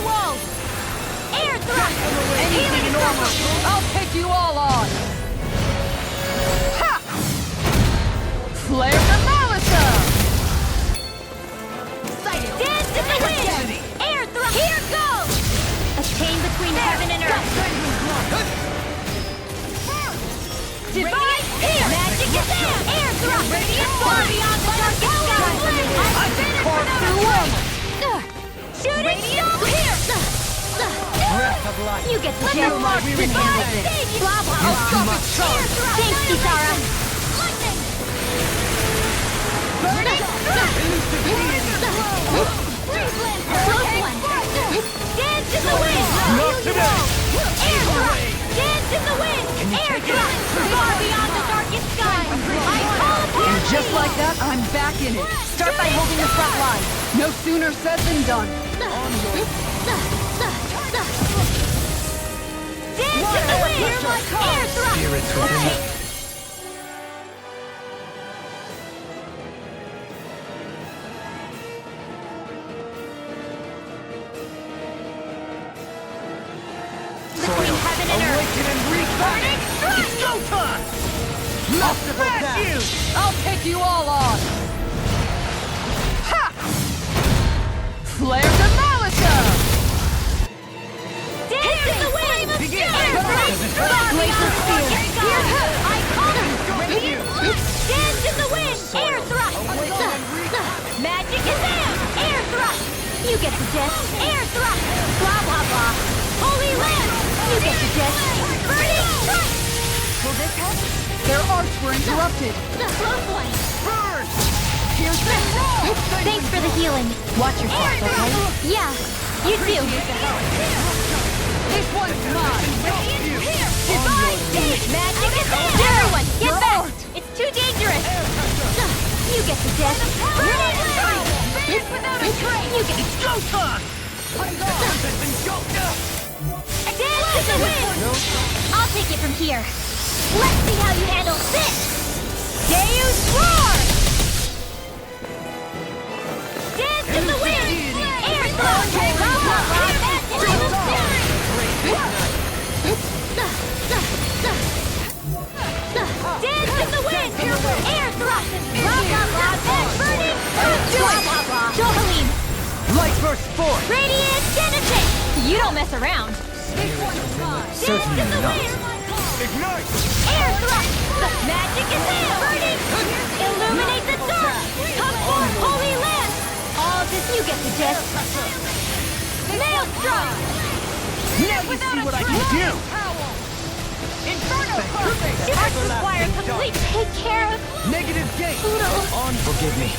Air thrust! Anything normal! I'll take you all on. Ha! Flare the Malika! Dance in the wind! Air thrust! Here goes! A chain between heaven and earth! Divine pierce! Magic is there! Air thrust! Radiant far beyond the darkest sky! I've finished without a trace! Shooting star! Pierce! Breath of You get the gist. like we Goodbye, handled it. baby. Blah, blah, blah. Too much. Thanks, Kisara. Dance in the wind! Not today. Air thrust! Dance in the wind! Air thrust! Far beyond the darkest sky! I call upon And just thee! like that, I'm back in it. Start by holding the front line. No sooner said than done. Dance in the wind! Air thrust! Spirits within me. Between heaven and earth! Awaken and wreak havoc. It's go time. Merciful death. I'll take you all on. Ha! Flare the Malika! Dance in the wind! Begin. Air thrust! Laser spear. I call it! Radiant light! Dance in the wind! Air thrust! Magic is there! Air thrust! You get the gist! Air thrust! Blah blah blah! Holy land! You get the gist! Burning thrust! Will this help? Their arts were interrupted. Close one! Burn. Here's the Thanks for the healing. Watch yourself, okay? Yeah, you do. This one's mine. Goodbye, stage! Magic is there! Everyone, get back! It's too dangerous! You get the gist. Burning light! Without a trace! You get It's go time. Dance in the wind! I'll take it from here. Let's see how you handle this! Deus Roar! Dance in the wind! Air thrust! Blah, blah, blah. Dance in the wind! Air thrust! Blah, blah, blah. Burning! Blah, blah, blah. Johaline! Light burst forth. Radiant Genesis! You don't mess around. Certainly Dance in the not. wind! Ignite. Air thrust! The magic is there! Burning! Illuminate the dark! Come forth, holy land! All this you get the gist. Maelstrom! Now you see what I can do. Inferno! Arts require complete take care of Negative gate. Poodle. Forgive me.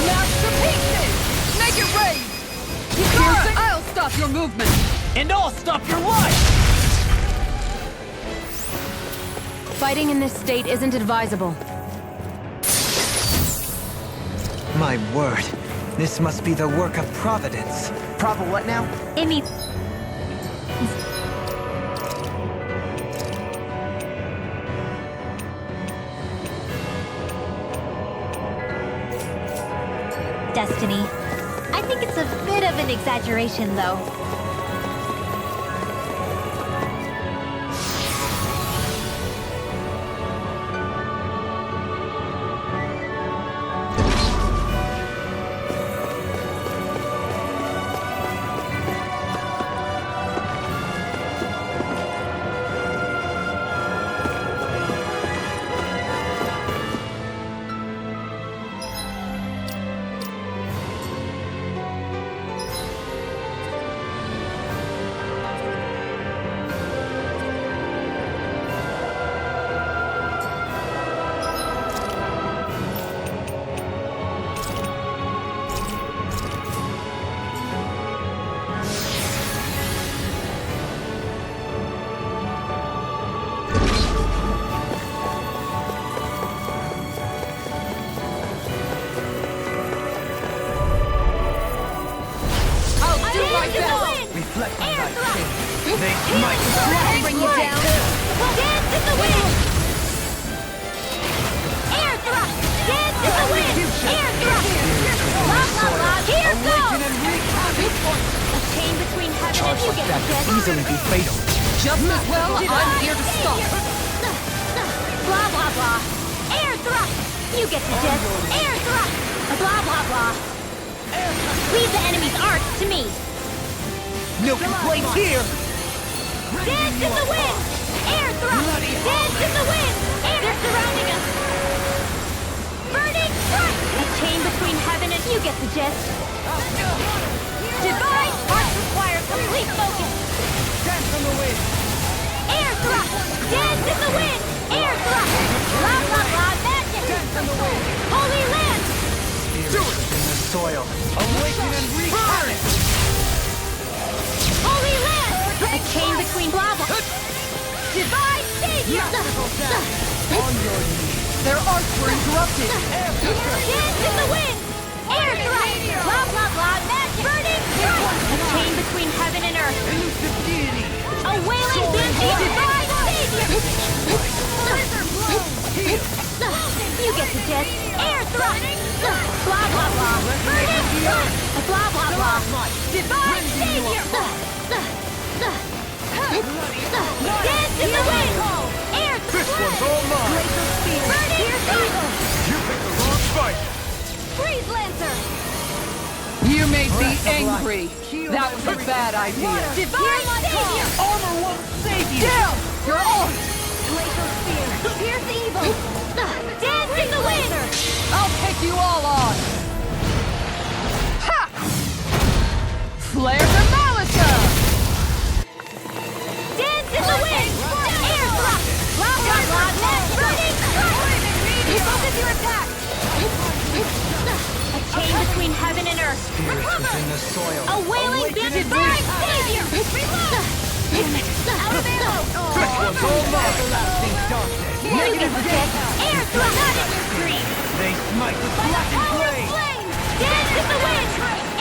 Masterpieces! Make it rain! I'll stop your movement. And I'll stop your life. Fighting in this state isn't advisable. My word. This must be the work of Providence. Prava what now? Amy. Destiny. I think it's a bit of an exaggeration, though. Reflect on thy fate. They might Bring you down. Dance in the wind. Air thrust. Dance in the wind. Air thrust. Blah blah blah. Here goes. A chain between heaven and Charge you like get that the could gist. easily be fatal. Just as well, I'm here to stop. Blah blah blah. Air thrust. You get the gist. Air thrust. Blah blah blah. Leave the enemy's arts to me. No complaints here. Dance in the wind! Air thrust! Dance in the wind! Air! They're surrounding us! Burning thrust! A chain between heaven and you get the gist. Divine hearts require complete focus. Dance on the wind. Air thrust. Dance in the wind. Air thrust. Blah blah blah magic. Dance on the wind. Holy land. Spirits within the soil. Awaken and wreak havoc. Holy land. A chain between blah blah. Divine savior. On your knees. Their arts were interrupted. Dance in the wind. Air thrust. Blah blah blah magic. Burning thrust. A chain between heaven and earth. Elusive deity. A wailing banshee. Divine savior. You get the gist. Air thrust. Blah blah blah. Burning thrust. Blah blah blah. Divine savior. Dance in the wind. Air thrust. This one's all mine! Burning eagle. You picked the wrong fight! Freeze lancer. You made me angry. That was a bad idea. Divine savior. Armor won't save you. Down! Your arms! Glacial spear. Pierce evil. Dance in the wind. I'll take you all on! Ha! Flare the Malisa! Dance in the wind. Air thrust. Blah blah blah. Burning thrust. Focus your attack. A chain between heaven and earth. Spirits within the soil. A wailing banshee. Divine savior. Damn it. Out of ammo. This one's all mine! Everlasting darkness. You get the gist. Air thrust. Scream. They smite with By the blackened power of blade. flame. Dance in the wind.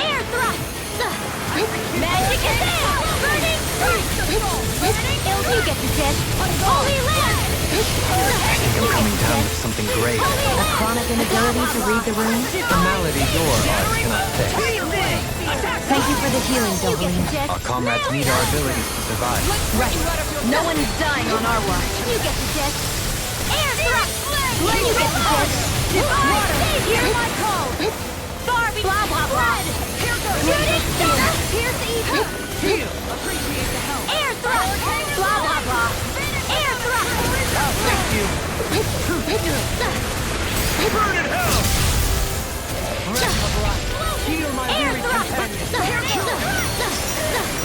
Air thrust. Magic is in. Burning thrust. You get the gist. Holy land. I'm coming down with something grave. A chronic inability to read the runes? A malady your art cannot fix. Thank you for the healing, You get the Dovaline. gist. Our comrades need our abilities to survive. Right. No one is dying on our watch. You get the gist. Air thrust. You get the gist. Divine savior. Hear my call. Barbie. Blah blah blah. Shooting star. Pierce evil. Heal. Appreciate the help. Air thrust. Blah blah blah. Air thrust. Thank you. Burn in hell! Heal my Air weary thrust. companion.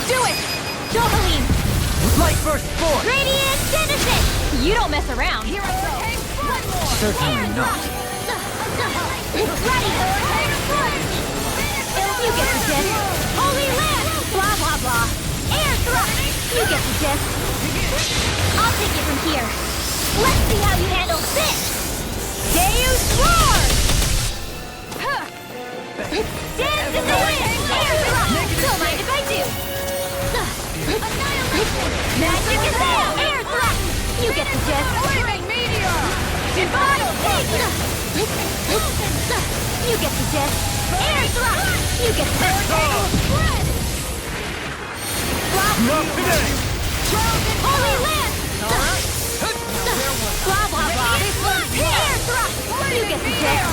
Do it. Dovaline. Light burst forth. Radiant Genesis. You don't mess around. Here I go. Certainly not. Ready. You get the gist. Holy land. Blah blah blah. Air thrust. You get the gist. I'll take it from here. Let's see how you handle this. Deus Roar. Dance in the wind. Air thrust. Don't mind if I do. Magic is out. Air thrust. You get the gist. Flaming meteor. Divine savior. You get the gist. Air thrust. You get the gist. Not today! Holy land. Blah blah blah. Air thrust. You get the gist.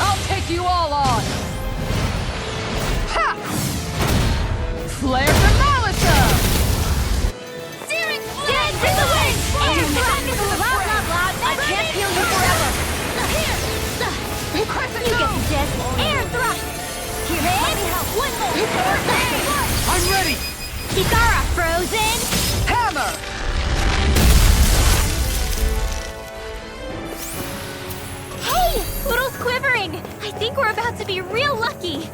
I'll take you all on! Ha! Flare the Malisa! Dance in the wind. Air thrust. Blah blah blah. I can't heal you forever. You get the gist. Air thrust. One more. I'm ready. Kitara frozen. Hammer! Hey! Poodle's quivering! I think we're about to be real lucky!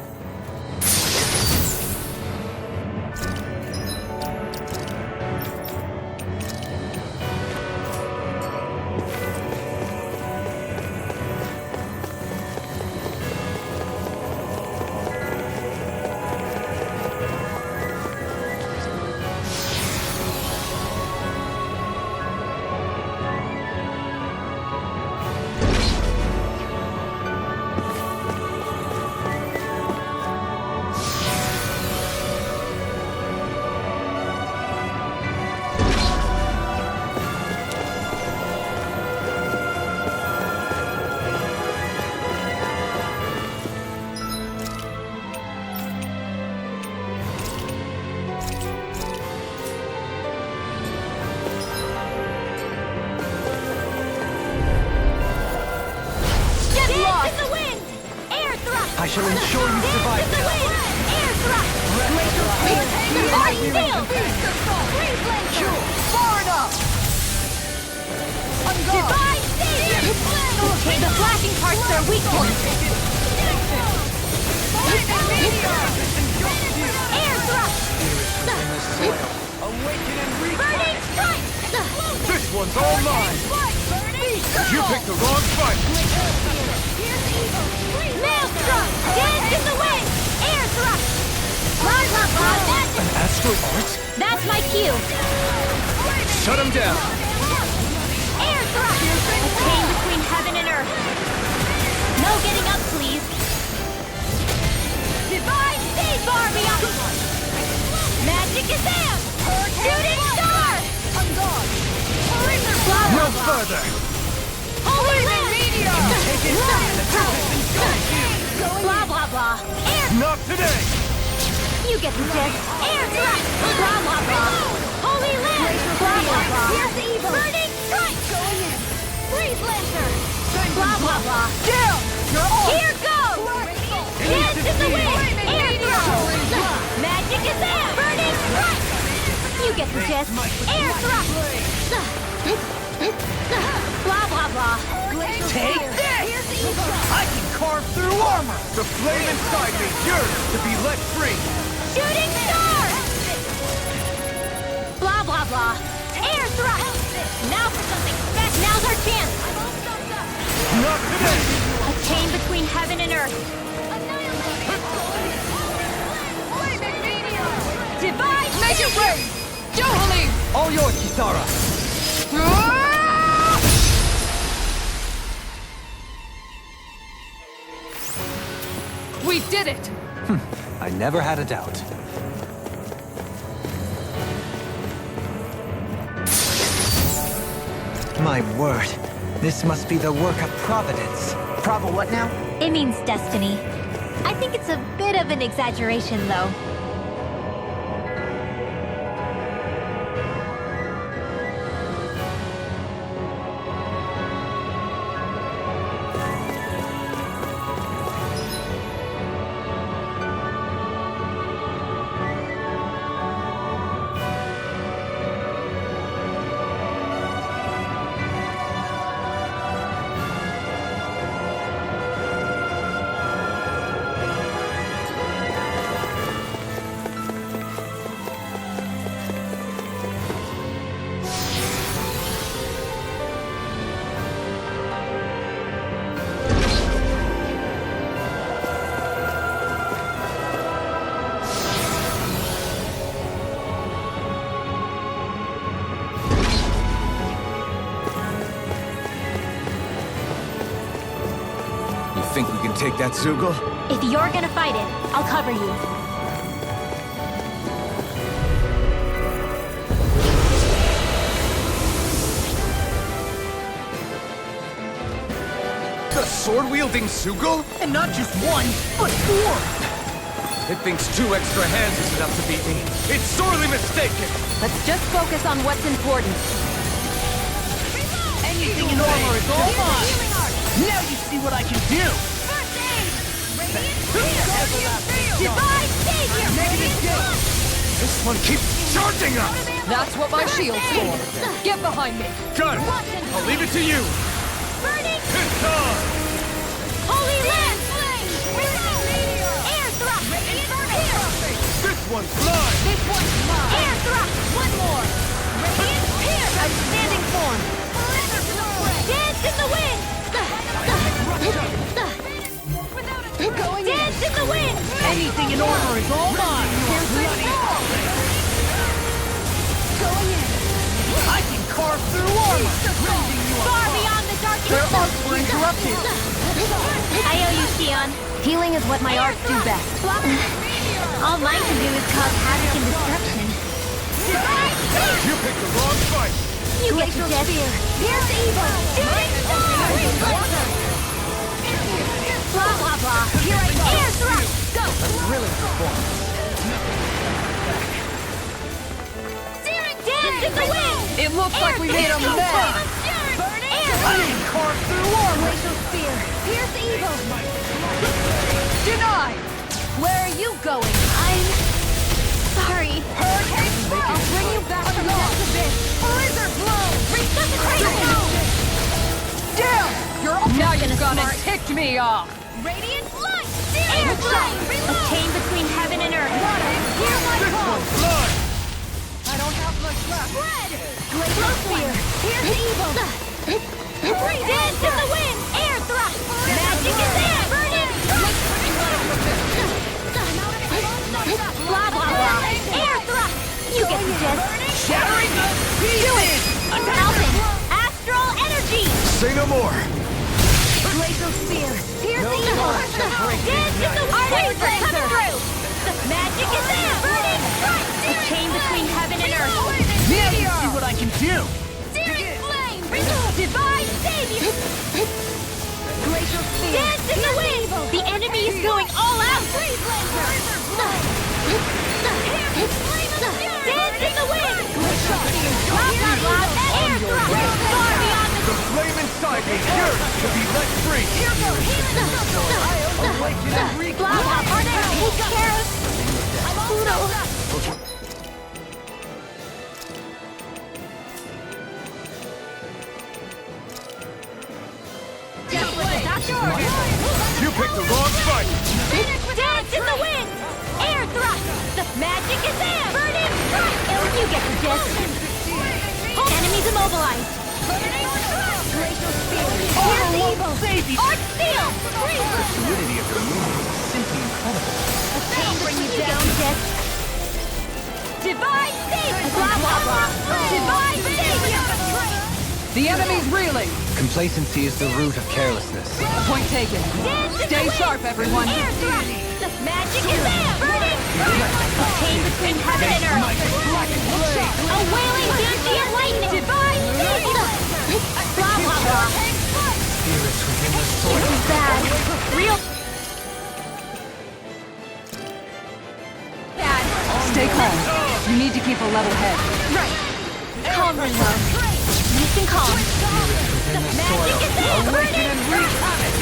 I shall ensure you survive The this. wind! Air thrust! Divine Steel! Far enough! Divine Steel! The flashing parts are weak points. Air thrust! Awaken and Burning strike! This one's all mine! You picked the wrong fight! Maelstrom! Dance in the wind! Air thrust! Blah, blah, blah! An astral art? That's my cue! Shut him down! Air thrust! A chain between heaven and earth. No getting up, please. Divine Seed Bar beyond! Magic is there! Shooting star! Blah, No blah, blah. further! Holy Land! Take it down! The tempest engulfs you! Blah, blah, blah. Air! Not today! You get the gist. Air thrust! Blah, blah, blah. Holy Land! Blah, blah, blah. Here's the evil! Burning strike! Going in! Freeze Lancer! Blah, blah, blah. Down! You're on! Here goes! Dance in the wind! Air thrust! Magic is there! Burning strike! You get the gist. Air thrust! Blah, blah, blah. Take this! I can carve through armor! The flame inside me yearns to be let free! Shooting star! Blah, blah, blah. Air thrust! Now for something special. Now's our chance! Not today! A chain between heaven and earth. Divide! Make it rain! Johali! All yours, Kisara! We did it! I never had a doubt. My word, this must be the work of Providence. Prava what now? It means destiny. I think it's a bit of an exaggeration, though. Think we can take that, Zoogle? If you're gonna fight it, I'll cover you. The sword-wielding Zoogle? And not just one, but four! It thinks 2 extra hands is enough to beat me. It's sorely mistaken! Let's just focus on what's important. Anything in armor is all mine! Now you see what I can do! Divine Savior! This one keeps charging us! That's what my shield's for! Get behind me! Got it! I'll leave it to you! Burning! It's on! Holy Land! Air thrust! This one's mine! This one's mine! Air thrust! One more! Outstanding form! Dance in the wind! Dance in the wind! Anything in armor is all mine! Going in! I can carve through armor! Far beyond the darkest... Their arts were interrupted! I owe you, Shionne. Healing is what my arts do best. All mine can do is cause havoc and destruction. You picked the wrong fight! You get the gist. Here's the evil! Shooting star! Blah, blah, blah. Here I go. Air thrust! Go! Thrilling performance. Dance in the wind! It looks like we made them mad! Air I can carve through armor! glacial spear! Here's the evil! Denied! Where are you going? I'm Sorry. Hurricane Flow! I'll bring you back from the next abyss! Blizzard Blow! Damn! You're all now you've gonna tick me off! Radiant light! Air flame! A chain between heaven and earth. Hear my call! Blood! I don't have much left! Red! Glacial spear! Pierce evil! Dance in the wind! Air thrust! Magic is there! Burning! Blah, blah, blah! Air thrust! You get the gist! Shattering the pieces! Alphen! Astral energy! Say no more! Glacial spear! Pierce evil! Dance in the wind! Coming through! Magic is there! Burning! A chain between heaven and earth. Meteor! See what I can do! Searing flame! Divine savior! Glacial spear! Dance in the wind! The enemy is going all out! Dance in the wind! Glacial spear! Blah, blah, blah! Air thrust! Far beyond The flame inside me yearns to be let free! Awaken and the... Blah, blah, blah! Take care of... Pluto! You picked the wrong fight! Dance in the wind! Air thrust! The magic is there! Burning strike! You get the gist. Enemies immobilized. Glacial spear! Here's evil! Arch steel! The fluidity of your movement is simply incredible. A chain bring you down, gist. Divine savior! Blah, blah, blah! Divine savior! The enemy's reeling! Complacency is the root of carelessness. Point taken. Stay sharp, everyone! Air thrust! The magic is there! Burning strike! A chain between heaven and earth. A wailing banshee of lightning! Divine savior! Blah, blah, blah! Spirits within the soil. This is bad. Real bad. Stay calm. You need to keep a level head. Right. Calm, Ringo. Nice and calm. The magic is there! Awaken and wreak havoc!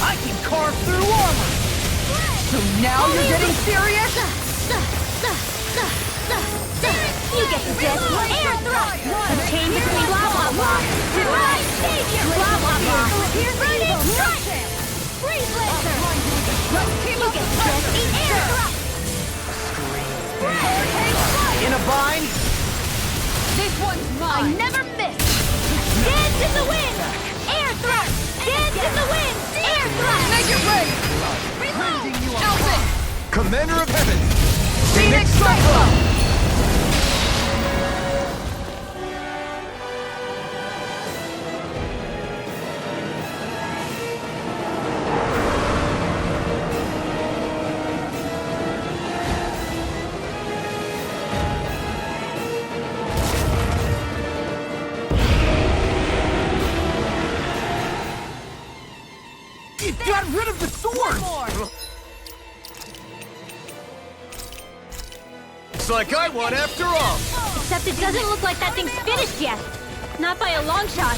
I can carve through armor! So now you're getting serious? You get the gist. Air thrust! A chain between blah, blah, blah. Divine savior! Blah, blah, blah. Burning strike! Freeze laser! You get the gist. Air thrust! In a bind? This one's I mine! never miss! Dance in the wind! Air thrust! Dance in the wind! Air thrust! Make it rain! Alphen! Commander of Heaven! Phoenix Cyclone! It got rid of the sword! Looks like I won after all! Except it doesn't look like that thing's finished yet. Not by a long shot.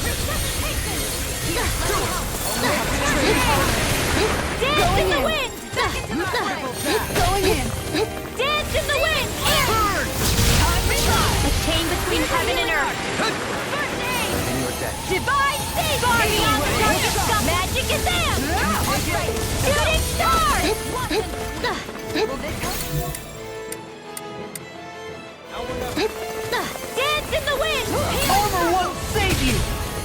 Dance in the wind! Going in! Dance in the wind! Air! A chain between heaven and earth. Divine savior! Far beyond the darkest sky. Magic is there! Shooting stars! Dance in the wind! Armor won't save you!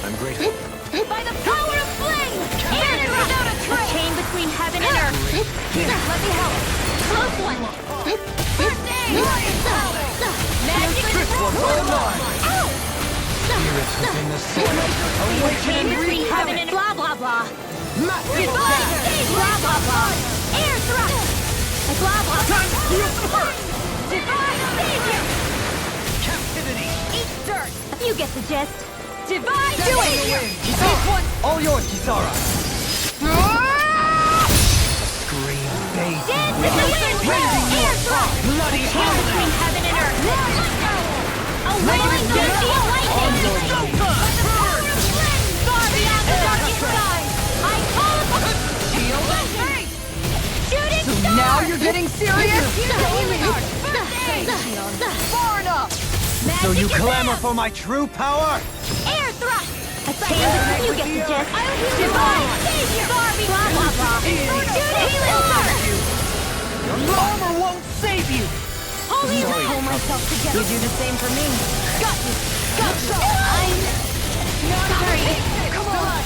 I'm grateful. By the power of flame! Air without a trace! A chain between heaven and earth. Here, let me help. Close one. First aid! Magic is Ow! Spirits within the soil. A chain between heaven and blah blah blah. Divine save! Blah blah blah. Air thrust! Blah blah blah. Time to feel some hurt! Divine savior! Captivity! Eat dirt! You get the gist. Divine savior! All yours, Kisara! Scream, baby! Dance in the wind! Air thrust! Bloody Chain between heaven and earth. A wailing banshee of lightning! Far beyond the darkest skies! I call upon... Shooting So stars! now you're getting being serious? Far enough! So you clamor for my true power? Air thrust! A chain between you get the gist. Divine savior! Barbie! Blah, blah, blah. Healing sword! Your armor won't save you! Holy Just pull myself together. You do the same for me. Got you! Got you! I'm sorry. Come on!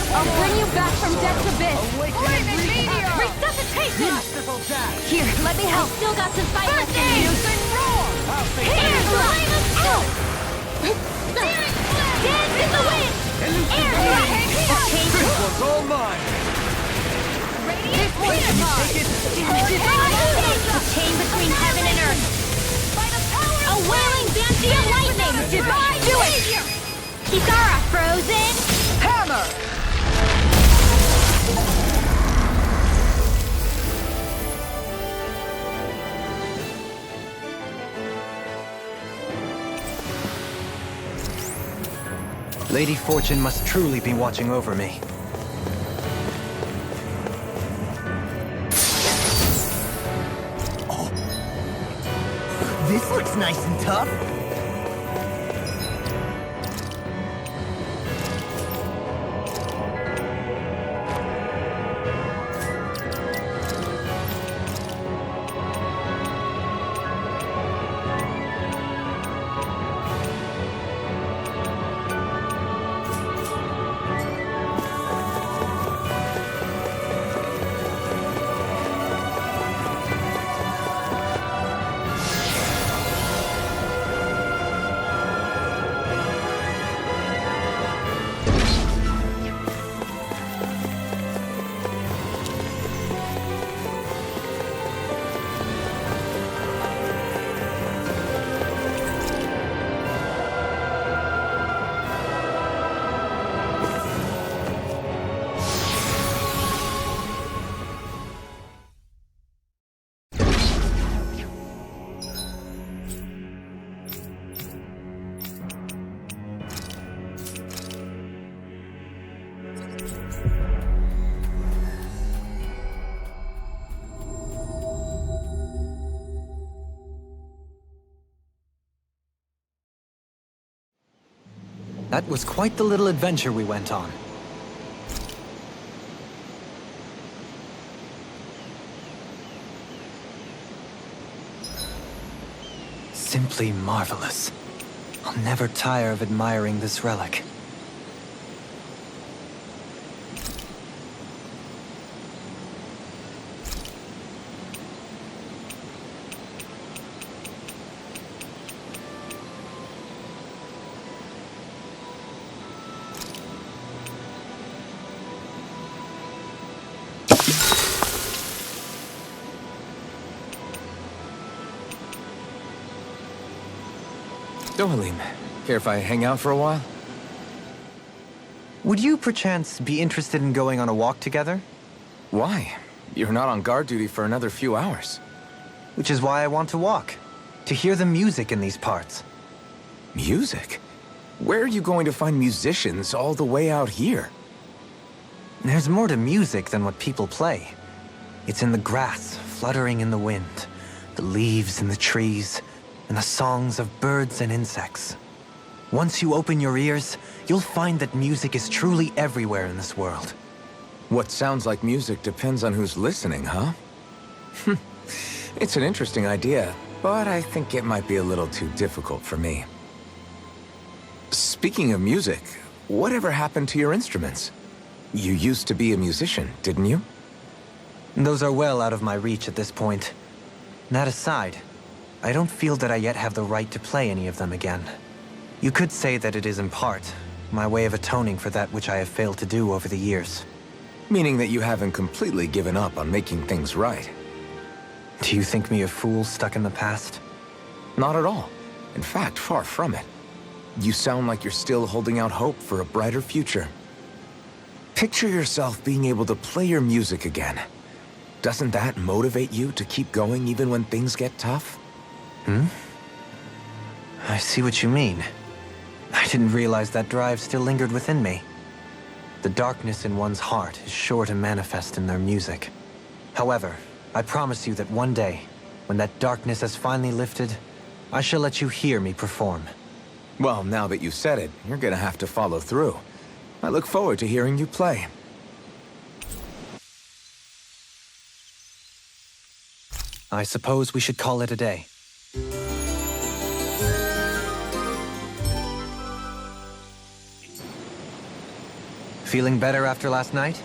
I'll bring you back from death's abyss. Flaming meteor! Resuscitation! Here, let me help. Still got some fight left in you. Using roar! Air thrust! Dance in the wind! Air thrust! A chain This one's all mine! This one's mine! A chain between heaven and earth. A wailing banshee of lightning. Divine do it! Kisara, frozen. Hammer! Lady Fortune must truly be watching over me. This looks nice and tough. That was quite the little adventure we went on. Simply marvelous. I'll never tire of admiring this relic. Dohalim, care if I hang out for a while? Would you perchance be interested in going on a walk together? Why? You're not on guard duty for another few hours. Which is why I want to walk. To hear the music in these parts. Music? Where are you going to find musicians all the way out here? There's more to music than what people play. It's in the grass, fluttering in the wind, the leaves in the trees, and the songs of birds and insects. Once you open your ears, you'll find that music is truly everywhere in this world. What sounds like music depends on who's listening, huh? It's an interesting idea, but I think it might be a little too difficult for me. Speaking of music, whatever happened to your instruments? You used to be a musician, didn't you? Those are well out of my reach at this point. That aside, I don't feel that I yet have the right to play any of them again. You could say that it is in part my way of atoning for that which I have failed to do over the years. Meaning that you haven't completely given up on making things right. Do you think me a fool stuck in the past? Not at all. In fact, far from it. You sound like you're still holding out hope for a brighter future. Picture yourself being able to play your music again. Doesn't that motivate you to keep going even when things get tough? I see what you mean. I didn't realize that drive still lingered within me. The darkness in one's heart is sure to manifest in their music. However, I promise you that one day, when that darkness has finally lifted, I shall let you hear me perform. Well, now that you said it, you're gonna have to follow through. I look forward to hearing you play. I suppose we should call it a day. Feeling better after last night?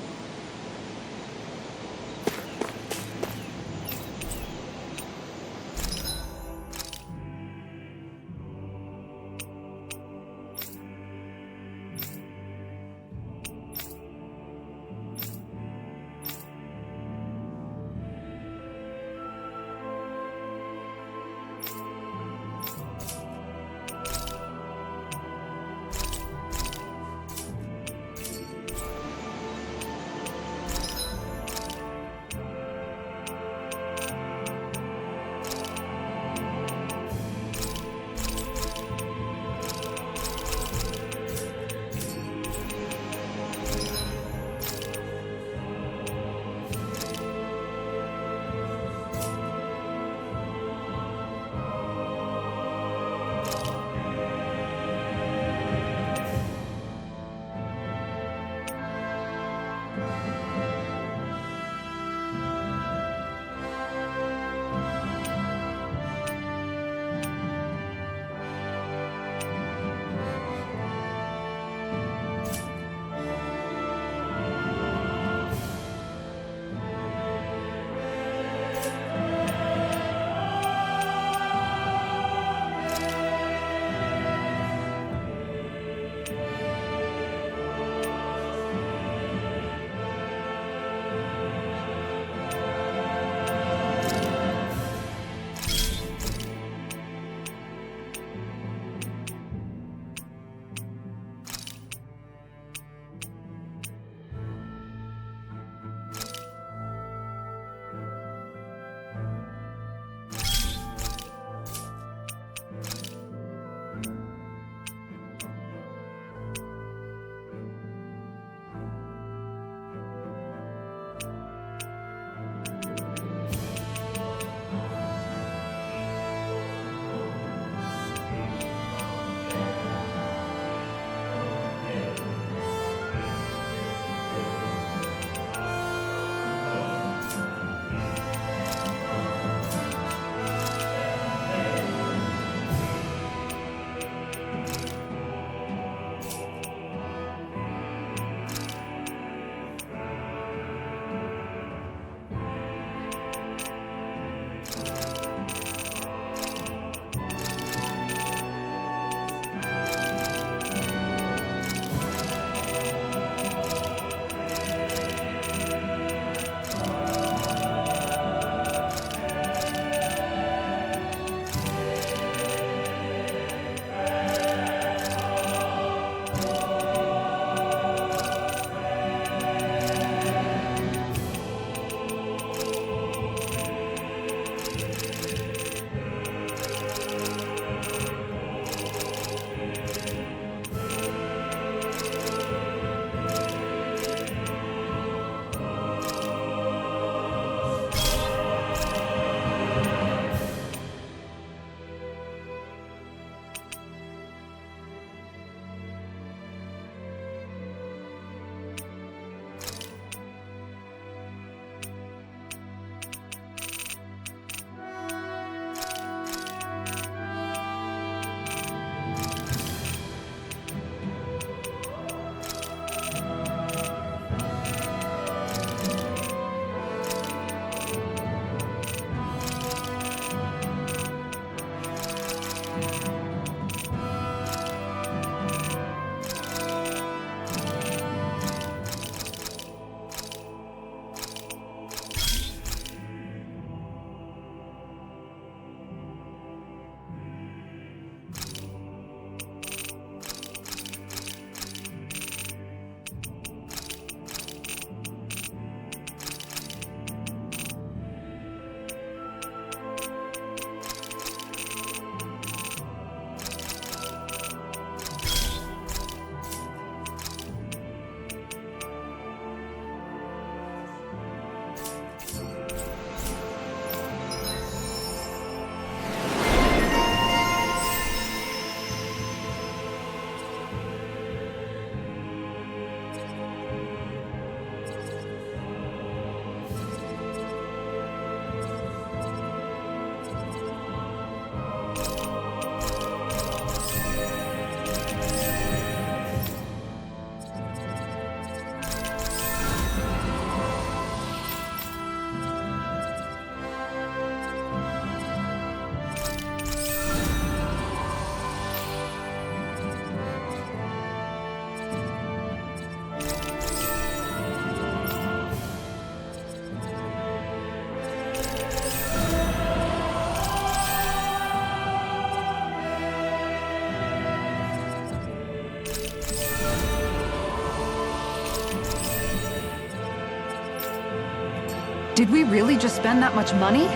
Did we really just spend that much money?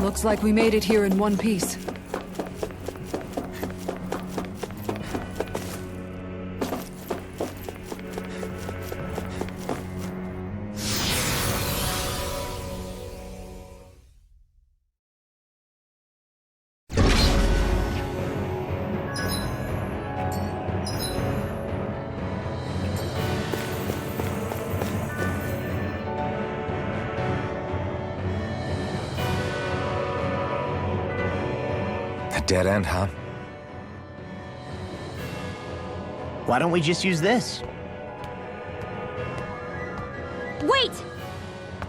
Looks like we made it here in one piece. Dead end, huh? Why don't we just use this? Wait!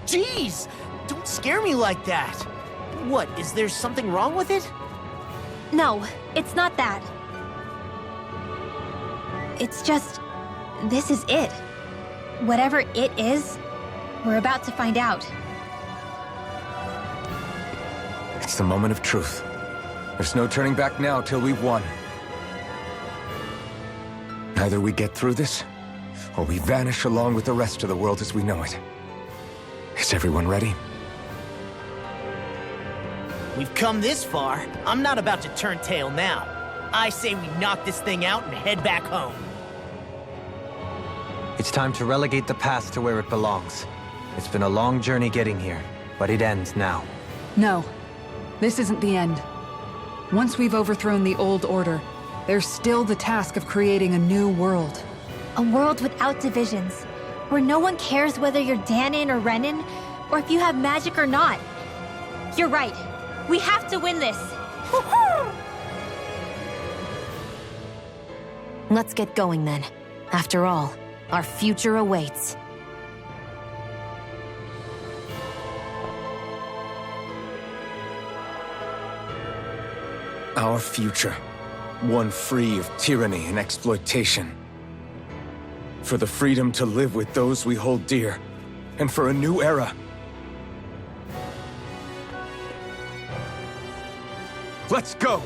Jeez! Don't scare me like that! What, is there something wrong with it? No, it's not that. It's just... this is it. Whatever it is, we're about to find out. It's the moment of truth. There's no turning back now till we've won. Either we get through this, or we vanish along with the rest of the world as we know it. Is everyone ready? We've come this far. I'm not about to turn tail now. I say we knock this thing out and head back home. It's time to relegate the past to where it belongs. It's been a long journey getting here, but it ends now. No, this isn't the end. Once we've overthrown the old order, there's still the task of creating a new world. A world without divisions, Where no one cares whether you're Dahna or Renan, or if you have magic or not. You're right. We have to win this. Let's get going then. After all, our future awaits. Our future. One free of tyranny and exploitation. For the freedom to live with those we hold dear. And for a new era. Let's go!